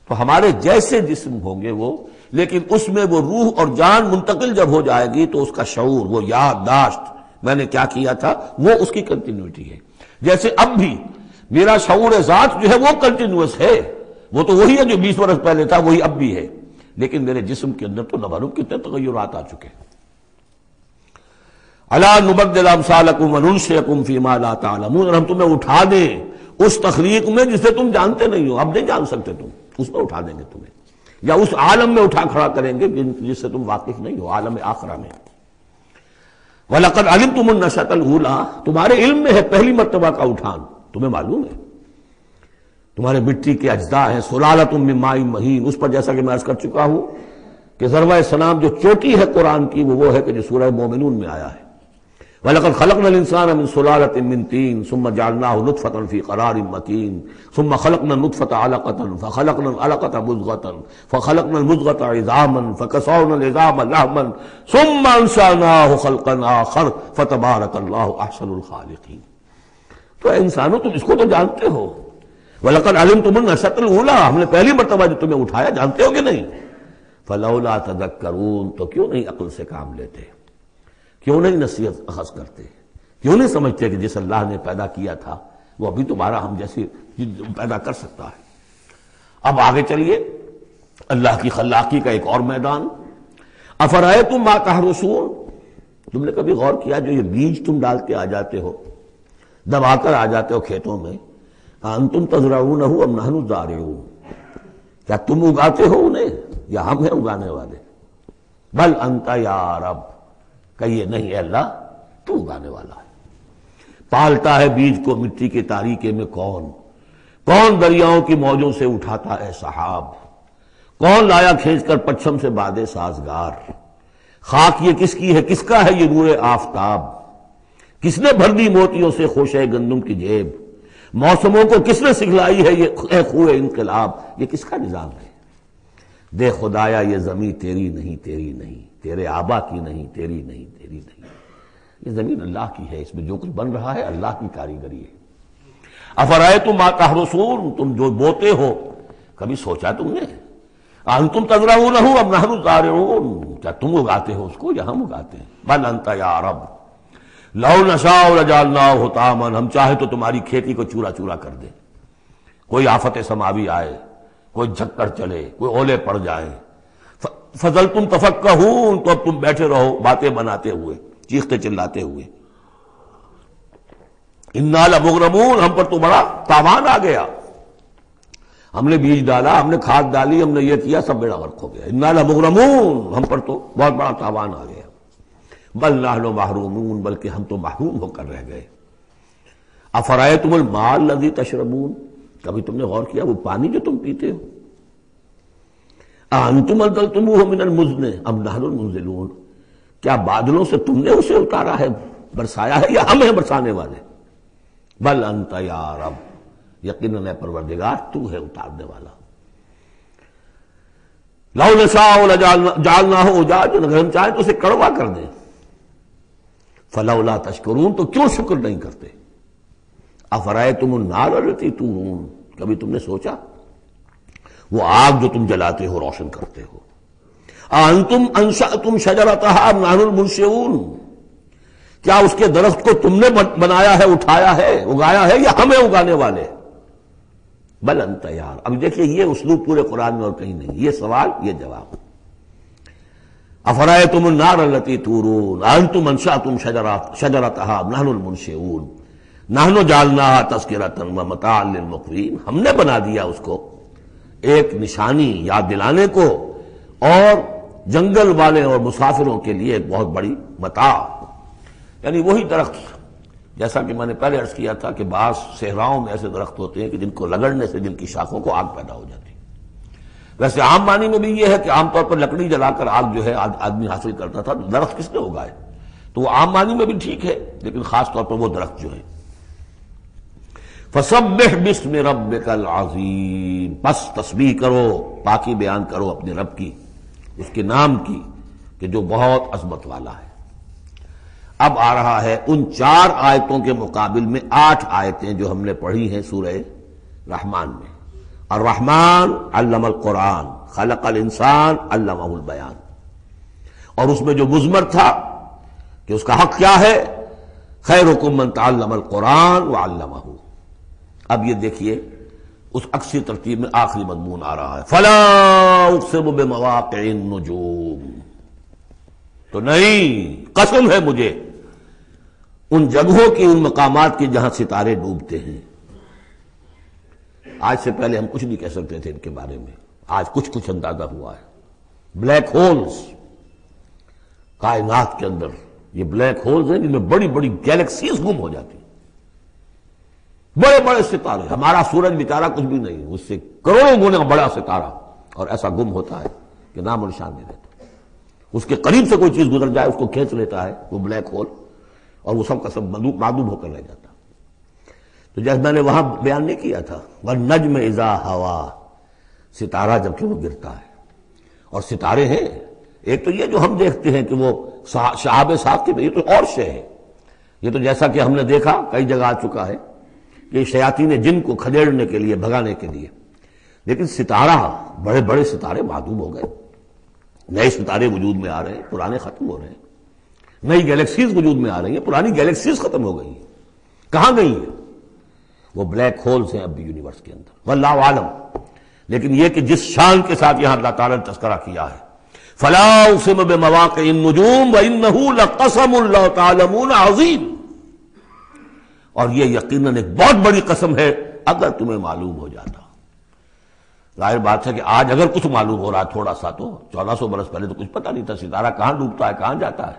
تو ہمارے جیسے جسم ہوں گے وہ، لیکن اس میں وہ روح اور جان منتقل جب ہو جائے گی تو اس کا شعور، وہ یادداشت، میں نے کیا کیا تھا، وہ اس کی کنٹینیوٹی ہے. جیسے اب بھی میرا شعور ذات جو ہے وہ کنٹینیوس ہے، وہ تو وہی ہے جو 20 برس پہلے تھا، وہی اب بھی ہے، لیکن میرے جسم کے اندر تو نہ معلوم کتنے تغیرات آ چکے ہیں. الا نبدل امثالکم وننشئکم فیما لا تعلمون، اور ہم تمہیں اٹھا دیں اس تخلیق میں جسے تم جانتے نہیں ہو، اب نہیں جان سکتے تم، اس میں اٹھا دیں گے تمہیں، یا اس عالم میں اٹھا کھڑا کریں گے جس سے تم واقف نہیں ہو، عالم آخرہ میں. وَلَقَدْ عَلِمْتُمُ النَّشْأَةَ الْأُولَىٰ، تمہارے علم میں ہے پہلی مرتبہ کا اٹھان، تمہیں معلوم ہے. تمہارے مٹی کے اجزاء ہیں، سلالۃ من ماء مہین، اس پر جیسا کہ میں عرض کر چکا ہوں کہ ذروۂ سلام جو چوٹی ہے قرآن کی وہ ہے کہ جو سورہ مومنون میں آیا ہے، وَلَقَدْ خَلَقْنَا الْإِنسَانَ مِنْ سُلَالَةٍ مِنْ طِينٍ ثُمَّ جَعَلْنَاهُ نُطْفَةً فِي قَرَارٍ مَكِينٍ ثُمَّ خَلَقْنَا النُّطْفَةَ عَلَقَةً فَخَلَقْنَا الْعَلَقَةَ مُضْغَةً فَخَلَقْنَا الْمُضْغَةَ عِظَامًا فَكَسَوْنَا الْعِظَامَ لَحْمًا ثُمَّ أَنشَأْنَاهُ خَلْقًا آخَرَ فَتَبَارَكَ اللَّهُ أَحْسَنُ الْخَالِقِينَ۔ تو اے انسانوں تم اس کو تو جانتے ہو، وَلَقَدْ عَلِمْتُمُ النَّشْأَةَ الْأُولَىٰ، ہم نے پہلی مرتبہ جو تمہیں اٹھایا جانتے ہو کہ نہیں؟ فَلَوْلَا تَذَكَّرُونَ، تو کیوں نہیں عقل سے کام لیتے، کیوں نہیں نصیحت اخذ کرتے، کیوں نہیں سمجھتے کہ جس اللہ نے پیدا کیا تھا وہ ابھی تمہارا ہم جیسے پیدا کر سکتا ہے۔ اب آگے چلیے، اللہ کی خلاقی کا ایک اور میدان۔ افرأیتم ما تحرثون، تم نے کبھی غور کیا جو یہ بیج تم ڈال کے آ جاتے ہو، دبا کر آ جاتے ہو کھیتوں میں، انتم تزرعونہ ام نحن الزارعون، کیا تم اگاتے ہو انہیں یا ہم ہیں اگانے والے؟ بل انت یا رب، کہیے نہیں اے اللہ تو اگانے والا ہے۔ پالتا ہے بیج کو مٹی کے تاریکے میں کون دریاؤں کی موجوں سے اٹھاتا ہے سحاب، کون لایا کھینچ کر پچھم سے بادے سازگار، خاک یہ کس کی ہے، کس کا ہے یہ نور آفتاب، کس نے بھر دی موتیوں سے خوشے گندم کی جیب، موسموں کو کس نے سکھلائی ہے یہ خوئے انقلاب، یہ کس کا نظام ہے؟ دے خدایا یہ زمین تیری نہیں، تیری نہیں، تیرے آبا کی نہیں، تیری نہیں، تیری نہیں، یہ زمین اللہ کی ہے، اس میں جو کچھ بن رہا ہے اللہ کی کاریگری ہے۔ افرأیتم ما تحرثون، تم جو بوتے ہو کبھی سوچا تم نے؟ انتم تزرعونہ ام نحن الزارعون، کیا تم اگاتے ہو اس کو یا ہم اگاتے ہیں؟ بل انت یا رب لو نشاء لجعلناہ حطاما، ہم چاہے تو تمہاری کھیتی کو چورا چورا کر دیں، کوئی آفت سماوی آئے، کوئی جھکڑ چلے، کوئی اولے پڑ جائیں، فظلتم تفکہون، تو اب تم بیٹھے رہو باتیں بناتے ہوئے، چیختے چلاتے ہوئے، انا لمغرمون، ہم پر تو بڑا تاوان آ گیا، ہم نے بیج ڈالا، ہم نے کھاد ڈالی، ہم نے یہ کیا، سب بیڑا غرق ہو گیا، انا لمغرمون، ہم پر تو بہت بڑا تاوان آ گیا، بل نحن محرومون، بلکہ ہم تو محروم ہو کر رہ گئے۔ افرأیتم الماء الذی تشربون، کبھی تم نے غور کیا وہ پانی جو تم پیتے ہو، انتم انزلتموہ من المزن ام نحن المنزلون، کیا بادلوں سے تم نے اسے اتارا ہے، برسایا ہے، یا ہم ہیں برسانے والے؟ بل انت یا رب، یقیناً اے پروردگار تو ہے اتارنے والا۔ لو نشاء لجعلناہ اجاجا، اگر ہم چاہیں تو اسے کڑوا کر دیں، فلولا تشکرون، تو کیوں شکر نہیں کرتے؟ افرأیتم النار التی تورون، کبھی تم نے سوچا وہ آگ جو تم جلاتے ہو، روشن کرتے ہو، انتم انشأتم شجرتها ام نحن المنشئون، کیا اس کے درخت کو تم نے بنایا ہے، اٹھایا ہے، اگایا ہے، یا ہمیں اگانے والے؟ بل انت یار، اب دیکھیے یہ اسلوب پورے قرآن میں اور کہیں نہیں، یہ سوال یہ جواب۔ افرأیتم النار التی تورون انتم انشأتم شجرتها ام نحن المنشئون نحن جعلناها تذکرۃ ومتاعا للمقوین، ہم نے بنا دیا اس کو ایک نشانی یاد دلانے کو، اور جنگل والے اور مسافروں کے لیے ایک بہت بڑی متاع، یعنی وہی درخت جیسا کہ میں نے پہلے عرض کیا تھا کہ بعض صحراؤں میں ایسے درخت ہوتے ہیں کہ جن کو رگڑنے سے جن کی شاخوں کو آگ پیدا ہو جاتی ہے۔ ویسے عام معنی میں بھی یہ ہے کہ عام طور پر لکڑی جلا کر آگ جو ہے آدمی حاصل کرتا تھا، درخت کس نے اگائے، تو وہ عام معنی میں بھی ٹھیک ہے، لیکن خاص طور پر وہ درخت جو ہے۔ فسبح باسم ربک العظیم، بس تسبیح کرو، پاکی بیان کرو اپنے رب کی، اس کے نام کی کہ جو بہت عظمت والا ہے۔ اب آ رہا ہے ان 4 آیتوں کے مقابل میں 8 آیتیں جو ہم نے پڑھی ہیں سورہ رحمان میں۔ الرحمن علم القرآن، خلق الانسان علمہ البیان، اور اس میں جو مضمر تھا کہ اس کا حق کیا ہے، خیرکم من تعلم القرآن وعلمہ۔ اب یہ دیکھیے اس عکسی ترتیب میں آخری مضمون آ رہا ہے، فلا اقسم بمواقع النجوم، تو نہیں، قسم ہے مجھے ان جگہوں کی، ان مقامات کی جہاں ستارے ڈوبتے ہیں۔ آج سے پہلے ہم کچھ نہیں کہہ سکتے تھے ان کے بارے میں، آج کچھ اندازہ ہوا ہے۔ بلیک ہولز، کائنات کے اندر یہ بلیک ہولز ہیں جن میں بڑی بڑی گیلیکسیز گم ہو جاتی ہیں، بڑے بڑے ستارے، ہمارا سورج بیچارہ کچھ بھی نہیں، اس سے کروڑوں گنا بڑا ستارہ، اور ایسا گم ہوتا ہے کہ نام و نشان نہیں رہتا۔ اس کے قریب سے کوئی چیز گزر جائے اس کو کھینچ لیتا ہے وہ بلیک ہول، اور وہ سب کا سب معدوم ہو کر رہ جاتا. تو جیسے میں نے وہاں بیان نہیں کیا تھا وَالنَّجْمِ إِذَا هَوَىٰ، ستارہ جب کہ وہ گرتا ہے. اور ستارے ہیں، ایک تو یہ جو ہم دیکھتے ہیں کہ وہ شہاب ثاقب، یہ تو اور شے ہے. یہ تو جیسا کہ ہم نے دیکھا کئی جگہ آ چکا ہے کہ شیاطین جن کو کھدیڑنے کے لیے، بھگانے کے لیے. لیکن ستارہ، بڑے بڑے ستارے معدوم ہو گئے، نئے ستارے وجود میں آ رہے ہیں، پرانے ختم ہو رہے ہیں. نئی گیلیکسیز وجود میں آ رہی ہیں، پرانی گیلیکسیز ختم ہو گئی ہیں. کہاں گئی ہیں؟ وہ بلیک ہولز ہیں اب بھی یونیورس کے اندر، واللہ عالم. لیکن یہ کہ جس شان کے ساتھ یہاں اللہ تعالیٰ نے تذکرہ کیا ہے، فلا اقسم بمواقع النجوم وانہ لقسم لو تعلمون عظیم، اور یہ یقیناً ایک بہت بڑی قسم ہے اگر تمہیں معلوم ہو جاتا. ظاہر بات ہے کہ آج اگر کچھ معلوم ہو رہا ہے تھوڑا سا، تو 1400 برس پہلے تو کچھ پتہ نہیں تھا ستارہ کہاں ڈوبتا ہے کہاں جاتا ہے.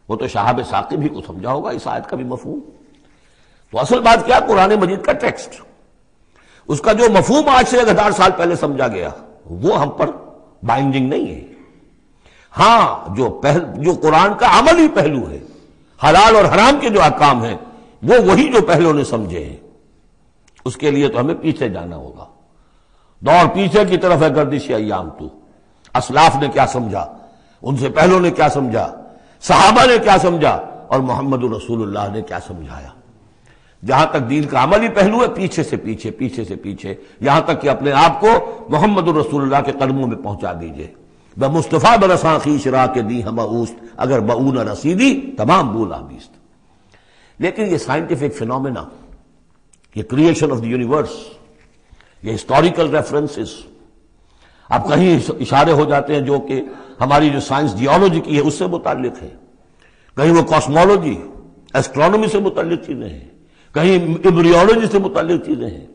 وہ تو شہاب ثاقب ہی کو سمجھا ہوگا اس آیت کا بھی مفہوم. تو اصل بات کیا، قرآن مجید کا ٹیکسٹ، اس کا جو مفہوم آج سے 1000 سال پہلے سمجھا گیا وہ ہم پر بائنڈنگ نہیں ہے. ہاں جو قرآن کا عملی پہلو ہے، حلال اور حرام کے جو احکام ہیں، وہ وہی جو پہلوں نے سمجھے ہیں. اس کے لیے تو ہمیں پیچھے جانا ہوگا. دور پیچھے کی طرف ہے گردش ایام. تو اسلاف نے کیا سمجھا، ان سے پہلوں نے کیا سمجھا، صحابہ نے کیا سمجھا، اور محمد رسول اللہ نے کیا سمجھایا. جہاں تک دین کا عملی پہلو ہے، پیچھے سے پیچھے، پیچھے سے پیچھے، یہاں تک کہ اپنے آپ کو محمد رسول اللہ کے قدموں میں پہنچا دیجئے. بمصطفیٰ برساں خویش را کے دی ہم اوست، اگر بؤ نہ رسیدی تمام بولا بیست. لیکن یہ سائنٹیفک فینومینا، یہ کریشن آف دی یونیورس، یہ ہسٹوریکل ریفرنسز، اب کہیں اشارے ہو جاتے ہیں جو کہ ہماری جو سائنس جیولوجی کی ہے اس سے متعلق ہے، کہیں وہ کاسمولوجی، ایسٹرونومی سے متعلق چیزیں ہیں، کہیں ایمبریولوجی سے متعلق چیزیں ہیں.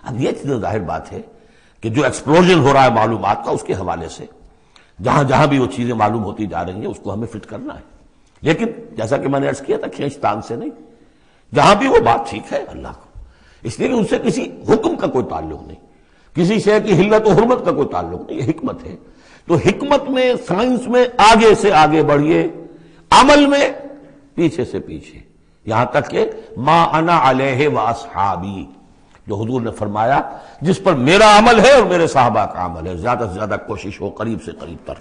اب یہ چیز ظاہر بات ہے کہ جو ایکسپلوژن ہو رہا ہے معلومات کا، اس کے حوالے سے جہاں جہاں بھی وہ چیزیں معلوم ہوتی جا رہی ہیں اس کو ہمیں فٹ کرنا ہے. لیکن جیسا کہ میں نے عرض کیا تھا، کھینچ تان سے نہیں. جہاں بھی وہ بات ٹھیک ہے اللہ کو، اس لیے کہ ان سے کسی حکم کا کوئی تعلق نہیں، کسی شے کی حلت و حرمت کا کوئی تعلق نہیں، یہ حکمت ہے. تو حکمت میں، سائنس میں آگے سے آگے بڑھیے، عمل میں پیچھے سے پیچھے، یہاں تک کہ ما انا علیہ واصحابی، جو حضور نے فرمایا جس پر میرا عمل ہے اور میرے صحابہ کا عمل ہے، زیادہ سے زیادہ کوشش ہو قریب سے قریب تر.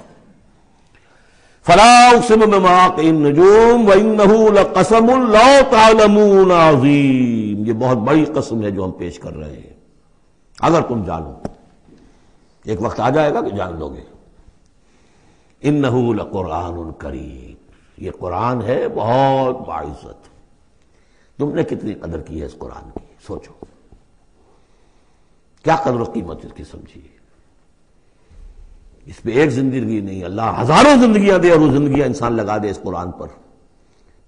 فلا اقسم بمواقع النجوم وانہ لقسم لو تعلمون عظیم، یہ بہت بڑی قسم ہے جو ہم پیش کر رہے ہیں اگر تم جانو. ایک وقت آ جائے گا کہ جان لو گے. انہ لقرآن کریم، یہ قرآن ہے بہت باعزت. تم نے کتنی قدر کی ہے اس قرآن کی، سوچو کیا قدر و قیمت اس کی سمجھی. اس پہ ایک زندگی نہیں، اللہ ہزاروں زندگیاں دے اور وہ زندگیاں انسان لگا دے اس قرآن پر،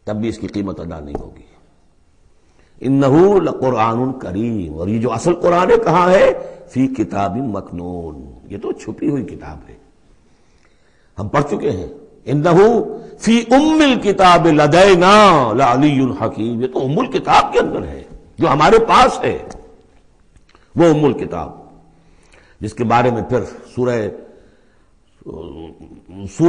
تب بھی اس کی قیمت ادا نہیں ہوگی. انہ لقرآن کریم، اور یہ جو اصل قرآن ہے کہاں ہے؟ فی کتاب مکنون، یہ تو چھپی ہوئی کتاب ہے، ہم پڑھ چکے ہیں. انہ فی ام الکتاب لدینا لعلی حکیم، یہ تو ام الکتاب کے اندر ہے جو ہمارے پاس ہے، وہ ام الکتاب جس کے بارے میں پھر سورہ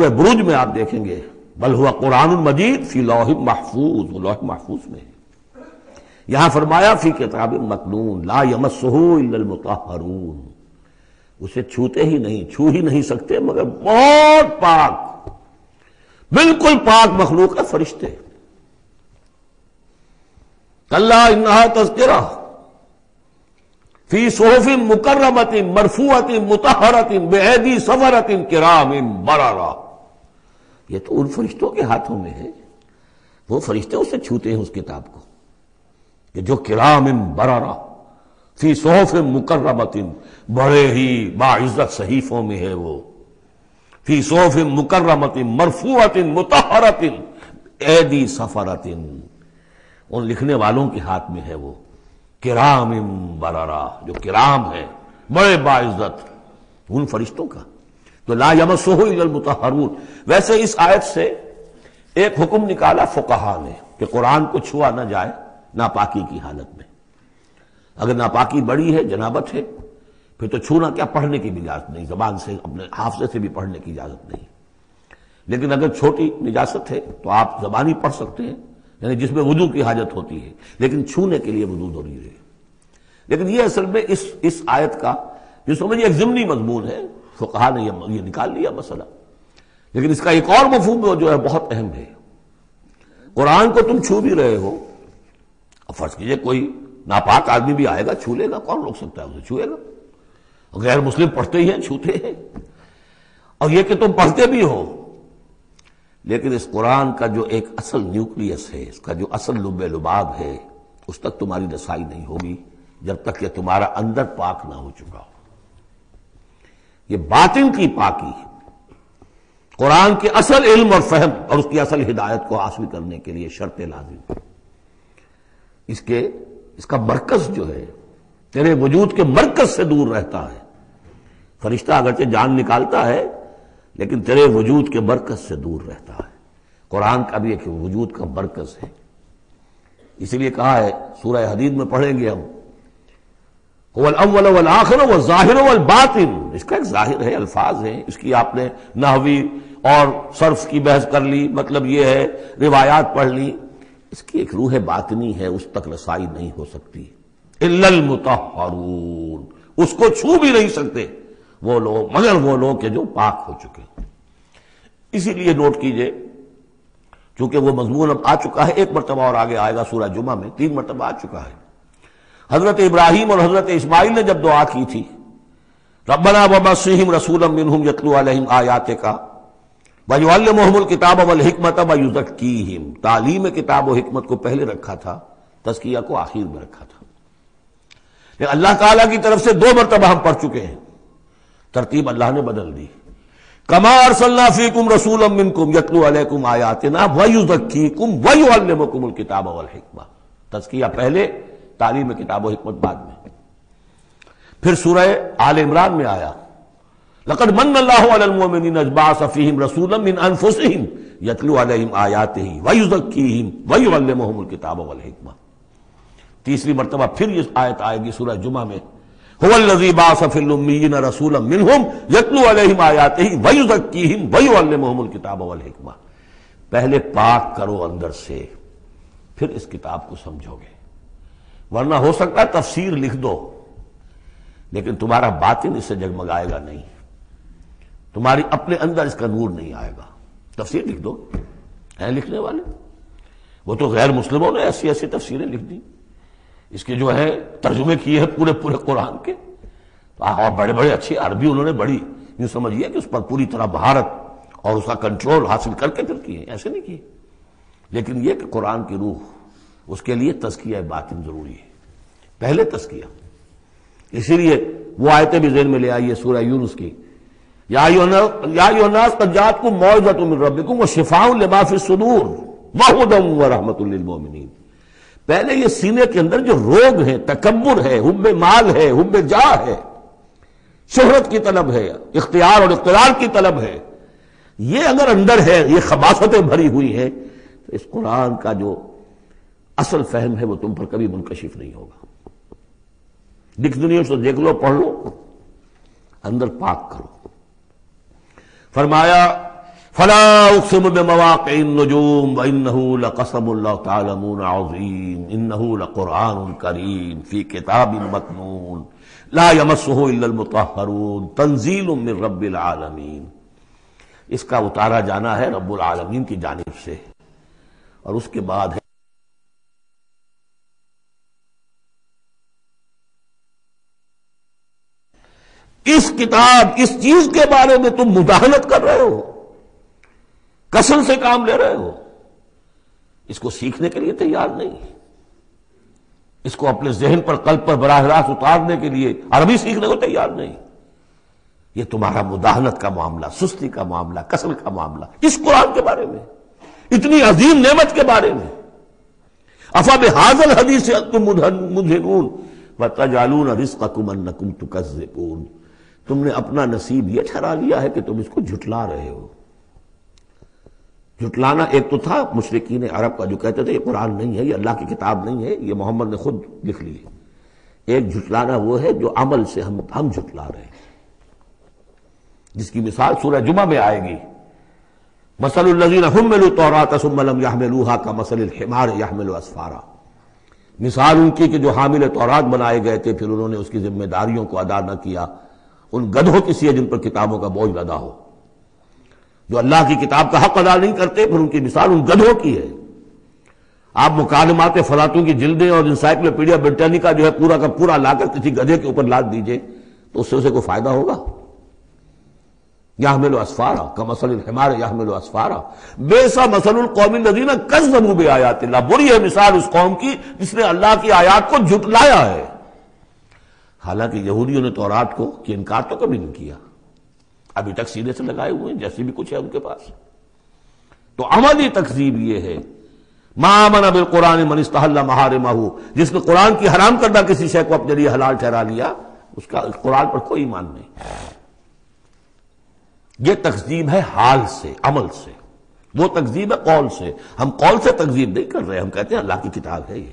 بروج میں آپ دیکھیں گے بل ہوا قرآن مجید فی لوح محفوظ، وہ لوح محفوظ میں ہے. یہاں فرمایا فی کتاب مکنون لا یمسہ الا المطہرون، اسے چھوتے ہی نہیں، چھو ہی نہیں سکتے مگر بہت پاک، بالکل پاک مخلوق ہے، فرشتے. کلا انہا تذکرہ فی صحف مکرمۃ مرفوعۃ مطہرۃ بایدی سفرۃ کرام بررہ، یہ تو ان فرشتوں کے ہاتھوں میں ہے، وہ فرشتے اسے چھوتے ہیں اس کتاب کو، کہ جو کرام بررہ فی صحف مکرمۃ، بڑے ہی باعزت صحیفوں میں ہے وہ، فی صحف مکرمۃ مرفوعۃ مطہرۃ ایدی سفرۃ، ان لکھنے والوں کے ہاتھ میں ہے وہ، کرام بررہ، جو کرام ہے بڑے باعزت ان فرشتوں کا. تو لا یمسہ الا المطہرون. ویسے اس آیت سے ایک حکم نکالا فقہا نے کہ قرآن کو چھوا نہ جائے ناپاکی کی حالت میں. اگر ناپاکی بڑی ہے، جنابت ہے، پھر تو چھونا کیا، پڑھنے کی بھی اجازت نہیں، زبان سے اپنے حافظے سے بھی پڑھنے کی اجازت نہیں. لیکن اگر چھوٹی نجاست ہے تو آپ زبانی پڑھ سکتے ہیں، یعنی جس میں وضو کی حاجت ہوتی ہے، لیکن چھونے کے لیے وضو ضروری ہے۔ لیکن یہ اصل میں اس آیت کا جو سمجھیے ایک ضمنی مضمون ہے، فقہا نے یہ نکال لیا مسئلہ، لیکن اس کا ایک اور مفہوم جو ہے بہت اہم ہے۔ قرآن کو تم چھو بھی رہے ہو، اب فرض کیجئے کوئی ناپاک آدمی بھی آئے گا چھو لے گا، کون روک سکتا ہے اسے چھوئے گا؟ غیر مسلم پڑھتے ہی ہیں، چھوتے ہیں، اور یہ کہ تم پڑھتے بھی ہو، لیکن اس قرآن کا جو ایک اصل نیوکلیس ہے، اس کا جو اصل لب لباب ہے، اس تک تمہاری رسائی نہیں ہوگی جب تک کہ تمہارا اندر پاک نہ ہو چکا ہو۔ یہ باطن کی پاکی ہے، قرآن کے اصل علم اور فہم اور اس کی اصل ہدایت کو حاصل کرنے کے لیے شرط لازم ہے۔ اس کا مرکز جو ہے تیرے وجود کے مرکز سے دور رہتا ہے۔ فرشتہ اگرچہ جان نکالتا ہے لیکن تیرے وجود کے مرکز سے دور رہتا ہے۔ قرآن کا بھی ایک وجود کا مرکز ہے، اسی لیے کہا ہے سورہ حدید میں پڑھیں گے ہم، هو الاول والآخر والظاہر والباطن، اس کا ایک ظاہر ہے، الفاظ ہیں، اس کی آپ نے نحوی اور صرف کی بحث کر لی، مطلب یہ ہے روایات پڑھ لی، اس کی ایک روح باطنی ہے، اس تک رسائی نہیں ہو سکتی الا المطہرون، اس کو چھو بھی نہیں سکتے وہ لوگ مگر وہ لوگ کہ جو پاک ہو چکے۔ اسی لیے نوٹ کیجئے، چونکہ وہ مضمون اب آ چکا ہے، ایک مرتبہ اور آگے آئے گا سورہ جمعہ میں، 3 مرتبہ آ چکا ہے۔ حضرت ابراہیم اور حضرت اسماعیل نے جب دعا کی تھی ربنا وبعث رسولا منہم یتلو علیہم آیاتک ویعلمہم الکتاب والحکمۃ ویزکیہم، تعلیم کتاب و حکمت کو پہلے رکھا تھا، تزکیہ کو آخر میں رکھا تھا، لیکن اللہ تعالیٰ کی طرف سے 2 مرتبہ ہم پڑھ چکے ہیں، ترتیب اللہ نے بدل دی۔ کما ارسلنا فیکم رسولا منکم یتلو علیکم آیاتنا ویزکیکم ویعلمکم الکتاب والحکمہ، تزکیہ پہلے، تعلیم کتاب و حکمت بعد میں۔ پھر سورہ آل عمران میں آیا لقد من اللہ علی المؤمنین اذ بعث فیہم رسولا من انفسہم یتلو علیہم آیاتہ ویزکیہم ویعلمہم الکتاب والحکمہ۔ تیسری مرتبہ پھر یہ آیت آئے گی سورہ جمعہ میں، هو الذی بعث فی الامیین رسولا منہم یتلو علیہم آیاتہ ویزکیہم ویعلمہم الکتاب والحکمہ۔ پہلے پاک کرو اندر سے، پھر اس کتاب کو سمجھو گے، ورنہ ہو سکتا ہے تفسیر لکھ دو لیکن تمہارا باطن اس سے جگمگائے گا نہیں، تمہاری اپنے اندر اس کا نور نہیں آئے گا۔ تفسیر لکھ دو، ہیں لکھنے والے، وہ تو غیر مسلموں نے ایسی ایسی تفسیریں لکھ دی، اس کے جو ہے ترجمے کیے ہیں پورے قرآن کے، اور بڑے بڑے اچھی عربی انہوں نے بڑی، یوں سمجھیے کہ اس پر پوری طرح مہارت اور اس کا کنٹرول حاصل کر کے پھر کیے، ایسے نہیں کیے۔ لیکن یہ کہ قرآن کی روح، اس کے لیے تزکیہ باطن ضروری ہے، پہلے تزکیہ۔ اسی لیے وہ آیتیں بھی ذہن میں لے آئیے سورہ یونس کی، یا ایھا الناس قد جاءتکم موعظۃ من ربکم وشفاء لما فی الصدور وہدی ورحمۃ للمؤمنین۔ پہلے یہ سینے کے اندر جو روگ ہے، تکبر ہے، حب مال ہے، حب جاہ ہے، شہرت کی طلب ہے، اختیار اور اقتدار کی طلب ہے، یہ اگر اندر ہے، یہ خباثتیں بھری ہوئی ہیں، تو اس قرآن کا جو اصل فہم ہے وہ تم پر کبھی منکشف نہیں ہوگا۔ ڈکشنری سے دیکھ لو، پڑھ لو، اندر پاک کرو۔ فرمایا فلا اقسم بمواقع النجوم وانه لقسم لو تعلمون عظیم انه لقرآن کریم فی کتاب مکنون لا یمسہ الا المطہرون تنزیل من رب العالمین۔ اس کا اتارا جانا ہے رب العالمین کی جانب سے، اور اس کے بعد ہے اس کتاب، اس چیز کے بارے میں تم مداہنت کر رہے ہو، کسل سے کام لے رہے ہو، اس کو سیکھنے کے لیے تیار نہیں، اس کو اپنے ذہن پر، قلب پر براہ راست اتارنے کے لیے عربی سیکھنے کو تیار نہیں، یہ تمہارا مداہنت کا معاملہ، سستی کا معاملہ، کسل کا معاملہ، اس قرآن کے بارے میں، اتنی عظیم نعمت کے بارے میں۔ افبہذا الحدیث انتم مدہنون وتجعلون رزقکم انکم تکذبون۔ تم نے اپنا نصیب یہ ٹھہرا لیا ہے کہ تم اس کو جھٹلا رہے ہو۔ جھٹلانا ایک تو تھا مشرکین عرب کا جو کہتے تھے یہ قرآن نہیں ہے، یہ اللہ کی کتاب نہیں ہے، یہ محمد نے خود لکھ لی ہے۔ ایک جھٹلانا وہ ہے جو عمل سے ہم جھٹلا رہے ہیں، جس کی مثال سورہ جمعہ میں آئے گی۔ مثل الذین حملوا التوراۃ ثم لم يحملوها كمثل الحمار يحمل اسفارا، مثال ان کی کہ جو حامل تورات بنائے گئے تھے پھر انہوں نے اس کی ذمہ داریوں کو ادا نہ کیا، ان گدھوں کی سی ہے جن پر کتابوں کا بوجھ لدا ہو، جو اللہ کی کتاب کا حق ادا نہیں کرتے، پھر ان کی مثال ان گدھوں کی ہے۔ آپ مکالمات فلاطوں کی جلدیں اور انسائکلوپیڈیا برٹانیکا جو ہے پورا کا پورا لا کر کسی گدھے کے اوپر لاد دیجئے تو اس سے اسے کوئی فائدہ ہوگا؟ یحمل اسفارا کمثل الحمار یحمل اسفارا بئس مثل القوم الذین کذبوا بآیات اللہ، بری ہے مثال اس قوم کی جس نے اللہ کی آیات کو جھٹلایا ہے۔ حالانکہ یہودیوں نے تورات کو کہ انکار تو کبھی نہیں کیا، ابھی تک سینے سے لگائے ہوئے ہیں جیسے بھی کچھ ہے ان کے پاس۔ تو عملی تکذیب یہ ہے، ما آمن بالقرآن من استحل محارمہ، جس نے قرآن کی حرام کردہ کسی شے کو اپنے لیے حلال ٹھہرا لیا، اس کا قرآن پر کوئی ایمان نہیں۔ یہ تکذیب ہے حال سے، عمل سے، وہ تکذیب ہے قول سے۔ ہم قول سے تکذیب نہیں کر رہے، ہم کہتے ہیں اللہ کی کتاب ہے یہ۔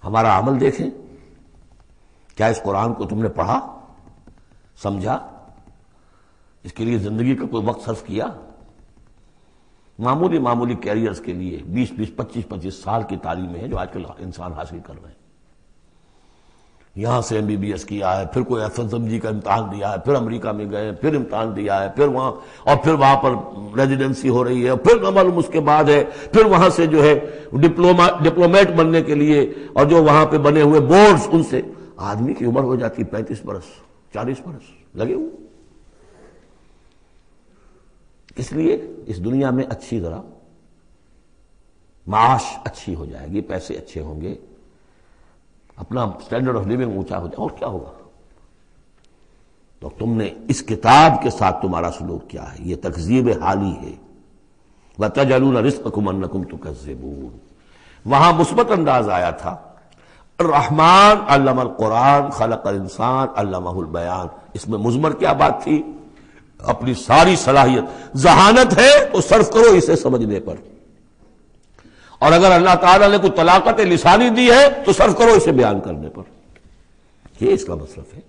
ہمارا عمل دیکھیں، کیا اس قرآن کو تم نے پڑھا، سمجھا، اس کے لیے زندگی کا کوئی وقت صرف کیا؟ معمولی کیریئرز کے لیے 25 سال کی تعلیمیں ہیں جو آج کل انسان حاصل کر رہے ہیں۔ یہاں سے MBBS کیا ہے، پھر کوئی FSMG کا امتحان دیا ہے، پھر امریکہ میں گئے، پھر امتحان دیا ہے، پھر وہاں اور پھر وہاں پر ریزیڈنسی ہو رہی ہے، پھر معلوم اس کے بعد ہے، پھر وہاں سے جو ہے ڈپلومیٹ بننے کے لیے اور جو وہاں پہ بنے ہوئے بورڈز، ان سے آدمی کی عمر ہو جاتی 35 برس 40 برس لگے ہوئے۔ اس لیے اس دنیا میں اچھی ذرا معاش اچھی ہو جائے گی، پیسے اچھے ہوں گے، اپنا سٹینڈرڈ آف لیونگ اونچا ہو جائے، اور کیا ہوگا؟ تو تم نے اس کتاب کے ساتھ تمہارا سلوک کیا ہے، یہ تکذیب حالی ہے۔ وَتَجْعَلُونَ رِزْقَكُمْ أَنَّكُمْ تُكَذِّبُونَ، وہاں مثبت انداز آیا تھا، الرحمن علم القرآن خلق الانسان علمہ البیان، اس میں مضمر کیا بات تھی؟ اپنی ساری صلاحیت، ذہانت ہے تو صرف کرو اسے سمجھنے پر، اور اگر اللہ تعالیٰ نے کوئی طلاقت لسانی دی ہے تو صرف کرو اسے بیان کرنے پر، یہ اس کا مصرف ہے۔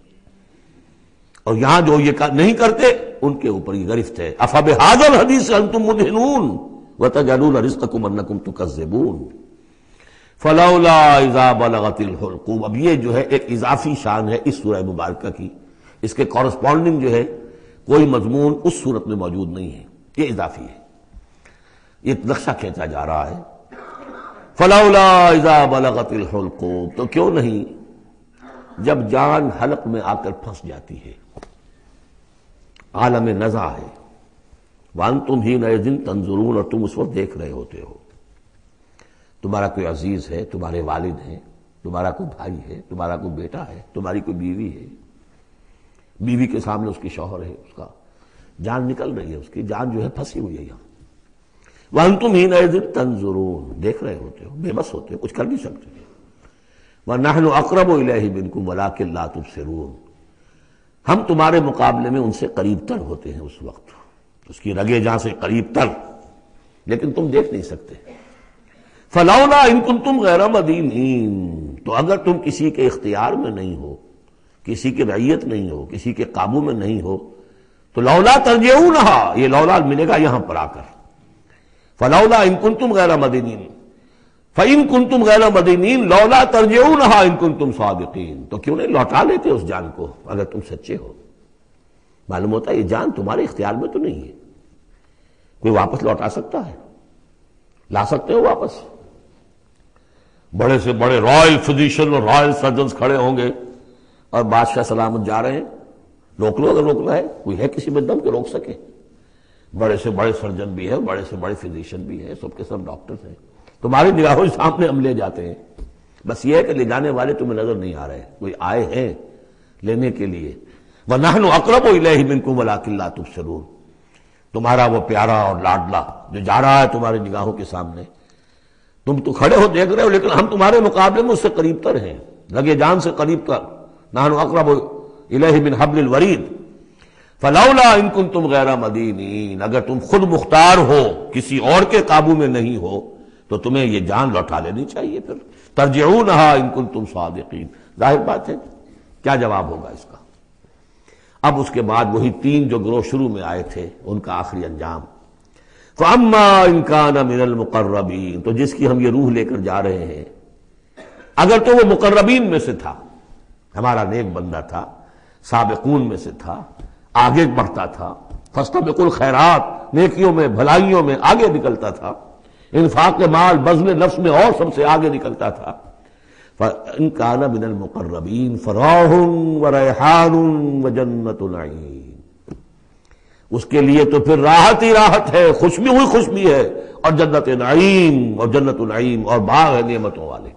اور یہاں جو یہ نہیں کرتے ان کے اوپر یہ گرفت ہے، افبہذا الحدیث انتم مدہنون وتجعلون رزقکم انکم تکذبون فلولا اذا بلغت الحلقوم۔ اب یہ جو ہے ایک اضافی شان ہے اس سورہ مبارکہ کی، اس کے کورسپونڈنگ جو ہے کوئی مضمون اس صورت میں موجود نہیں ہے، یہ اضافی ہے، یہ نقشہ کھینچا جا رہا ہے۔ فلولا اذا بلغت الحلقوم، تو کیوں نہیں جب جان حلق میں آ کر پھنس جاتی ہے، عالم نزع ہے، وانتم حینئذ تنظرون، اور تم اس وقت دیکھ رہے ہوتے ہو، تمہارا کوئی عزیز ہے، تمہارے والد ہیں، تمہارا کوئی بھائی ہے، تمہارا کوئی بیٹا ہے، تمہاری کوئی بیوی ہے، بیوی کے سامنے اس کی شوہر ہے، اس کا جان نکل رہی ہے، اس کی جان جو ہے پھنسی ہوئی ہے یہاں، وانتم حینئذ تنظرون، دیکھ رہے ہوتے ہو، بے بس ہوتے ہو، کچھ کر نہیں سکتے۔ وَنَحْنُ أَقْرَبُ إِلَيْهِ مِنْكُمْ وَلَٰكِن لَا تُبْصِرُونَ، ہم تمہارے مقابلے میں ان سے قریب تر ہوتے ہیں اس وقت، اس کی رگے جاں سے قریب تر، لیکن تم دیکھ نہیں سکتے۔ فَلَوْلَا إِن كُنتُمْ غَيْرَ مَدِينِينَ، تو اگر تم کسی کے اختیار میں نہیں ہو، کسی کی رعیت نہیں ہو، کسی کے قابو میں نہیں ہو، تو لولا ترجعونہا، یہ لولا ملے گا یہاں پر آ کر، فلولا ان کنتم غیر مدینین، فإن کنتم غیر مدینین لولا ترجعونہا ان کنتم صادقین، تو کیوں نہیں لوٹا لیتے اس جان کو اگر تم سچے ہو؟ معلوم ہوتا ہے یہ جان تمہارے اختیار میں تو نہیں ہے، کوئی واپس لوٹا سکتا ہے؟ لا سکتے ہو واپس؟ بڑے سے بڑے رائل فزیشین اور رائل سرجنز کھڑے ہوں گے اور بادشاہ سلامت جا رہے ہیں، روک لو اگر روکنا ہے، کوئی ہے کسی میں دم کے روک سکے؟ بڑے سے بڑے سرجن بھی ہے، بڑے سے بڑے فزیشین بھی ہے، سب کے سب ڈاکٹرز ہیں، تمہاری نگاہوں کے سامنے ہم لے جاتے ہیں، بس یہ ہے کہ لے جانے والے تمہیں نظر نہیں آ رہے، کوئی آئے ہیں لینے کے لیے۔ وَنَحْنُ أَقْرَبُ إِلَيْهِ مِنْكُمْ وَلَٰكِن لَا تُبْصِرُونَ، تمہارا وہ پیارا اور لاڈلا جو جا رہا ہے تمہاری نگاہوں کے سامنے، تم تو کھڑے ہو دیکھ رہے ہو، لیکن ہم تمہارے مقابلے میں اس سے قریب تر ہیں، لگے جان سے قریب تر۔ نحن اقرب الیہ من حبل الورید فلولا ان کنتم غیر مدینین، اگر تم خود مختار ہو، کسی اور کے قابو میں نہیں ہو، تو تمہیں یہ جان لوٹا لینی چاہیے، پھر ترجعونہا ان کنتم صادقین۔ ظاہر بات ہے، کیا جواب ہوگا اس کا؟ اب اس کے بعد وہی تین جو گروہ شروع میں آئے تھے ان کا آخری انجام، فَأَمَّا إِن كَانَ مِنَ الْمُقَرَّبِينَ، تو جس کی ہم یہ روح لے کر جا رہے ہیں اگر تو وہ مقربین میں سے تھا، ہمارا نیک بندہ تھا، سابقون میں سے تھا، آگے بڑھتا تھا، فاستبقوا الخیرات، نیکیوں میں بھلائیوں میں آگے نکلتا تھا، انفاق مال بذل نفس میں اور سب سے آگے نکلتا تھا، فَإِن كَانَ مِنَ الْمُقَرَّبِينَ فَرَوْحٌ وَرَيْحَانٌ وَجَنَّتُ نَعِيمٍ، اس کے لیے تو پھر راحت ہی راحت ہے، خوشبی ہوئی خوشبی ہے، اور جنت نعیم، اور جنت النعیم اور باغ ہے نعمتوں والے۔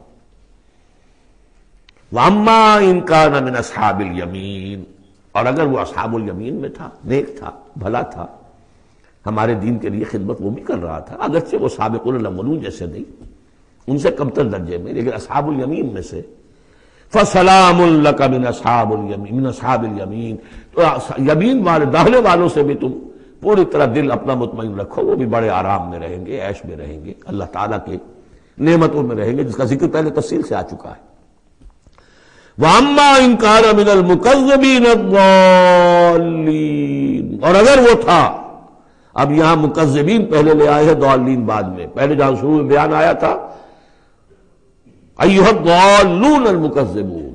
وَأَمَّا إِن كَانَ مِنْ أَصْحَابِ الْيَمِينِ، اور اگر وہ اصحاب الیمین میں تھا، نیک تھا، بھلا تھا، ہمارے دین کے لیے خدمت وہ بھی کر رہا تھا، اگرچہ وہ سابقون الاولون جیسے نہیں، ان سے کمتر درجے میں، لیکن اصحاب الیمین میں سے، فَسَلَامٌ لَكَ مِنْ أَصْحَابِ الْيَمِينِ، مِنْ أَصْحَابِ الْيَمِينِ، تو یمین والے داہنے والوں سے بھی تم پوری طرح دل اپنا مطمئن رکھو، وہ بھی بڑے آرام میں رہیں گے، عیش میں رہیں گے، اللہ تعالیٰ کے نعمتوں میں رہیں گے، جس کا ذکر پہلے تفصیل سے آ چکا ہے۔ وَأَمَّا إِن كَانَ مِنَ الْمُكَذِّبِينَ الضَّالِّينَ، اور اگر وہ تھا، اب یہاں مکذبین پہلے لے آئے ہیں، ضالین بعد میں، پہلے جہاں شروع میں بیان آیا تھا ایھا الضالون المکذبون،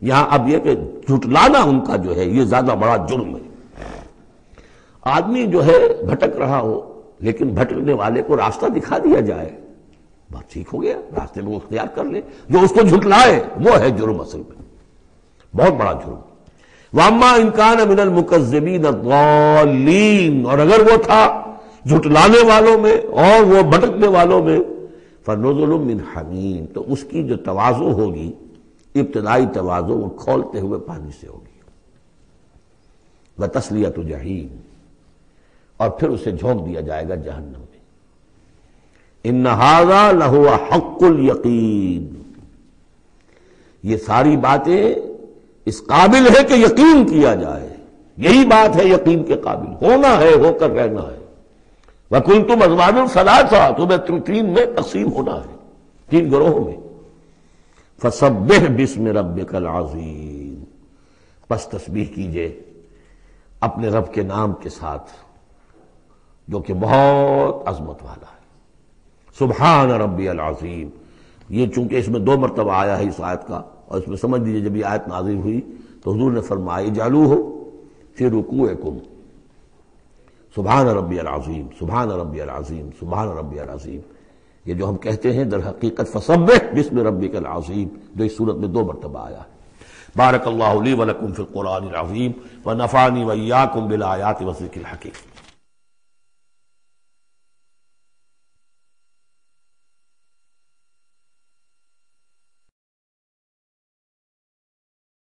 یہاں اب یہ کہ جھٹلانا ان کا جو ہے یہ زیادہ بڑا جرم ہے۔ آدمی جو ہے بھٹک رہا ہو لیکن بھٹکنے والے کو راستہ دکھا دیا جائے، بات ٹھیک ہو گیا، راستے میں وہ اختیار کر لے، جو اس کو جھٹلائے وہ ہے جرم، اصل میں بہت بڑا جرم۔ وَأَمَّا إِن كَانَ مِنَ الْمُكَذِّبِينَ الضَّالِّينَ، اور اگر وہ تھا جھٹلانے والوں میں اور وہ بھٹکنے والوں میں، فَنُزُلٌ مِّنْ حَمِيمٍ، تو اس کی جو تواضع ہوگی، ابتدائی تواضع، وہ کھولتے ہوئے پانی سے ہوگی، وَتَصْلِيَةُ جَحِيمٍ، اور پھر اسے جھونک دیا جائے گا جہنم میں۔ ان ھذا لہو حق الیقین، یہ ساری باتیں اس قابل ہے کہ یقین کیا جائے، یہی بات ہے یقین کے قابل، ہونا ہے، ہو کر رہنا ہے۔ وَكُنْتُمْ أَزْوَاجًا ثَلَاثَةً، تمہیں تین میں تقسیم ہونا ہے، تین گروہوں میں۔ فَسَبِّحْ بِاسْمِ رَبِّكَ الْعَظِيمِ، پس تسبیح کیجئے اپنے رب کے نام کے ساتھ جو کہ بہت عظمت والا ہے۔ سبحان ربی العظیم، یہ چونکہ اس میں 2 مرتبہ آیا ہے اس آیت کا، اور اس میں سمجھ لیجیے جب یہ آیت نازل ہوئی تو حضور نے فرمایا اجعلوہ فی رکوعکم، سبحان ربی العظیم، سبحان ربی العظیم، سبحان ربی العظیم، یہ جو ہم کہتے ہیں در حقیقت فسبح بسم ربک العظیم، جو اس صورت میں 2 مرتبہ آیا ہے۔ بارک اللہ لی ولکم فی القرآن العظیم ونفعنی وإیاکم بالآیات والذکر الحکیم۔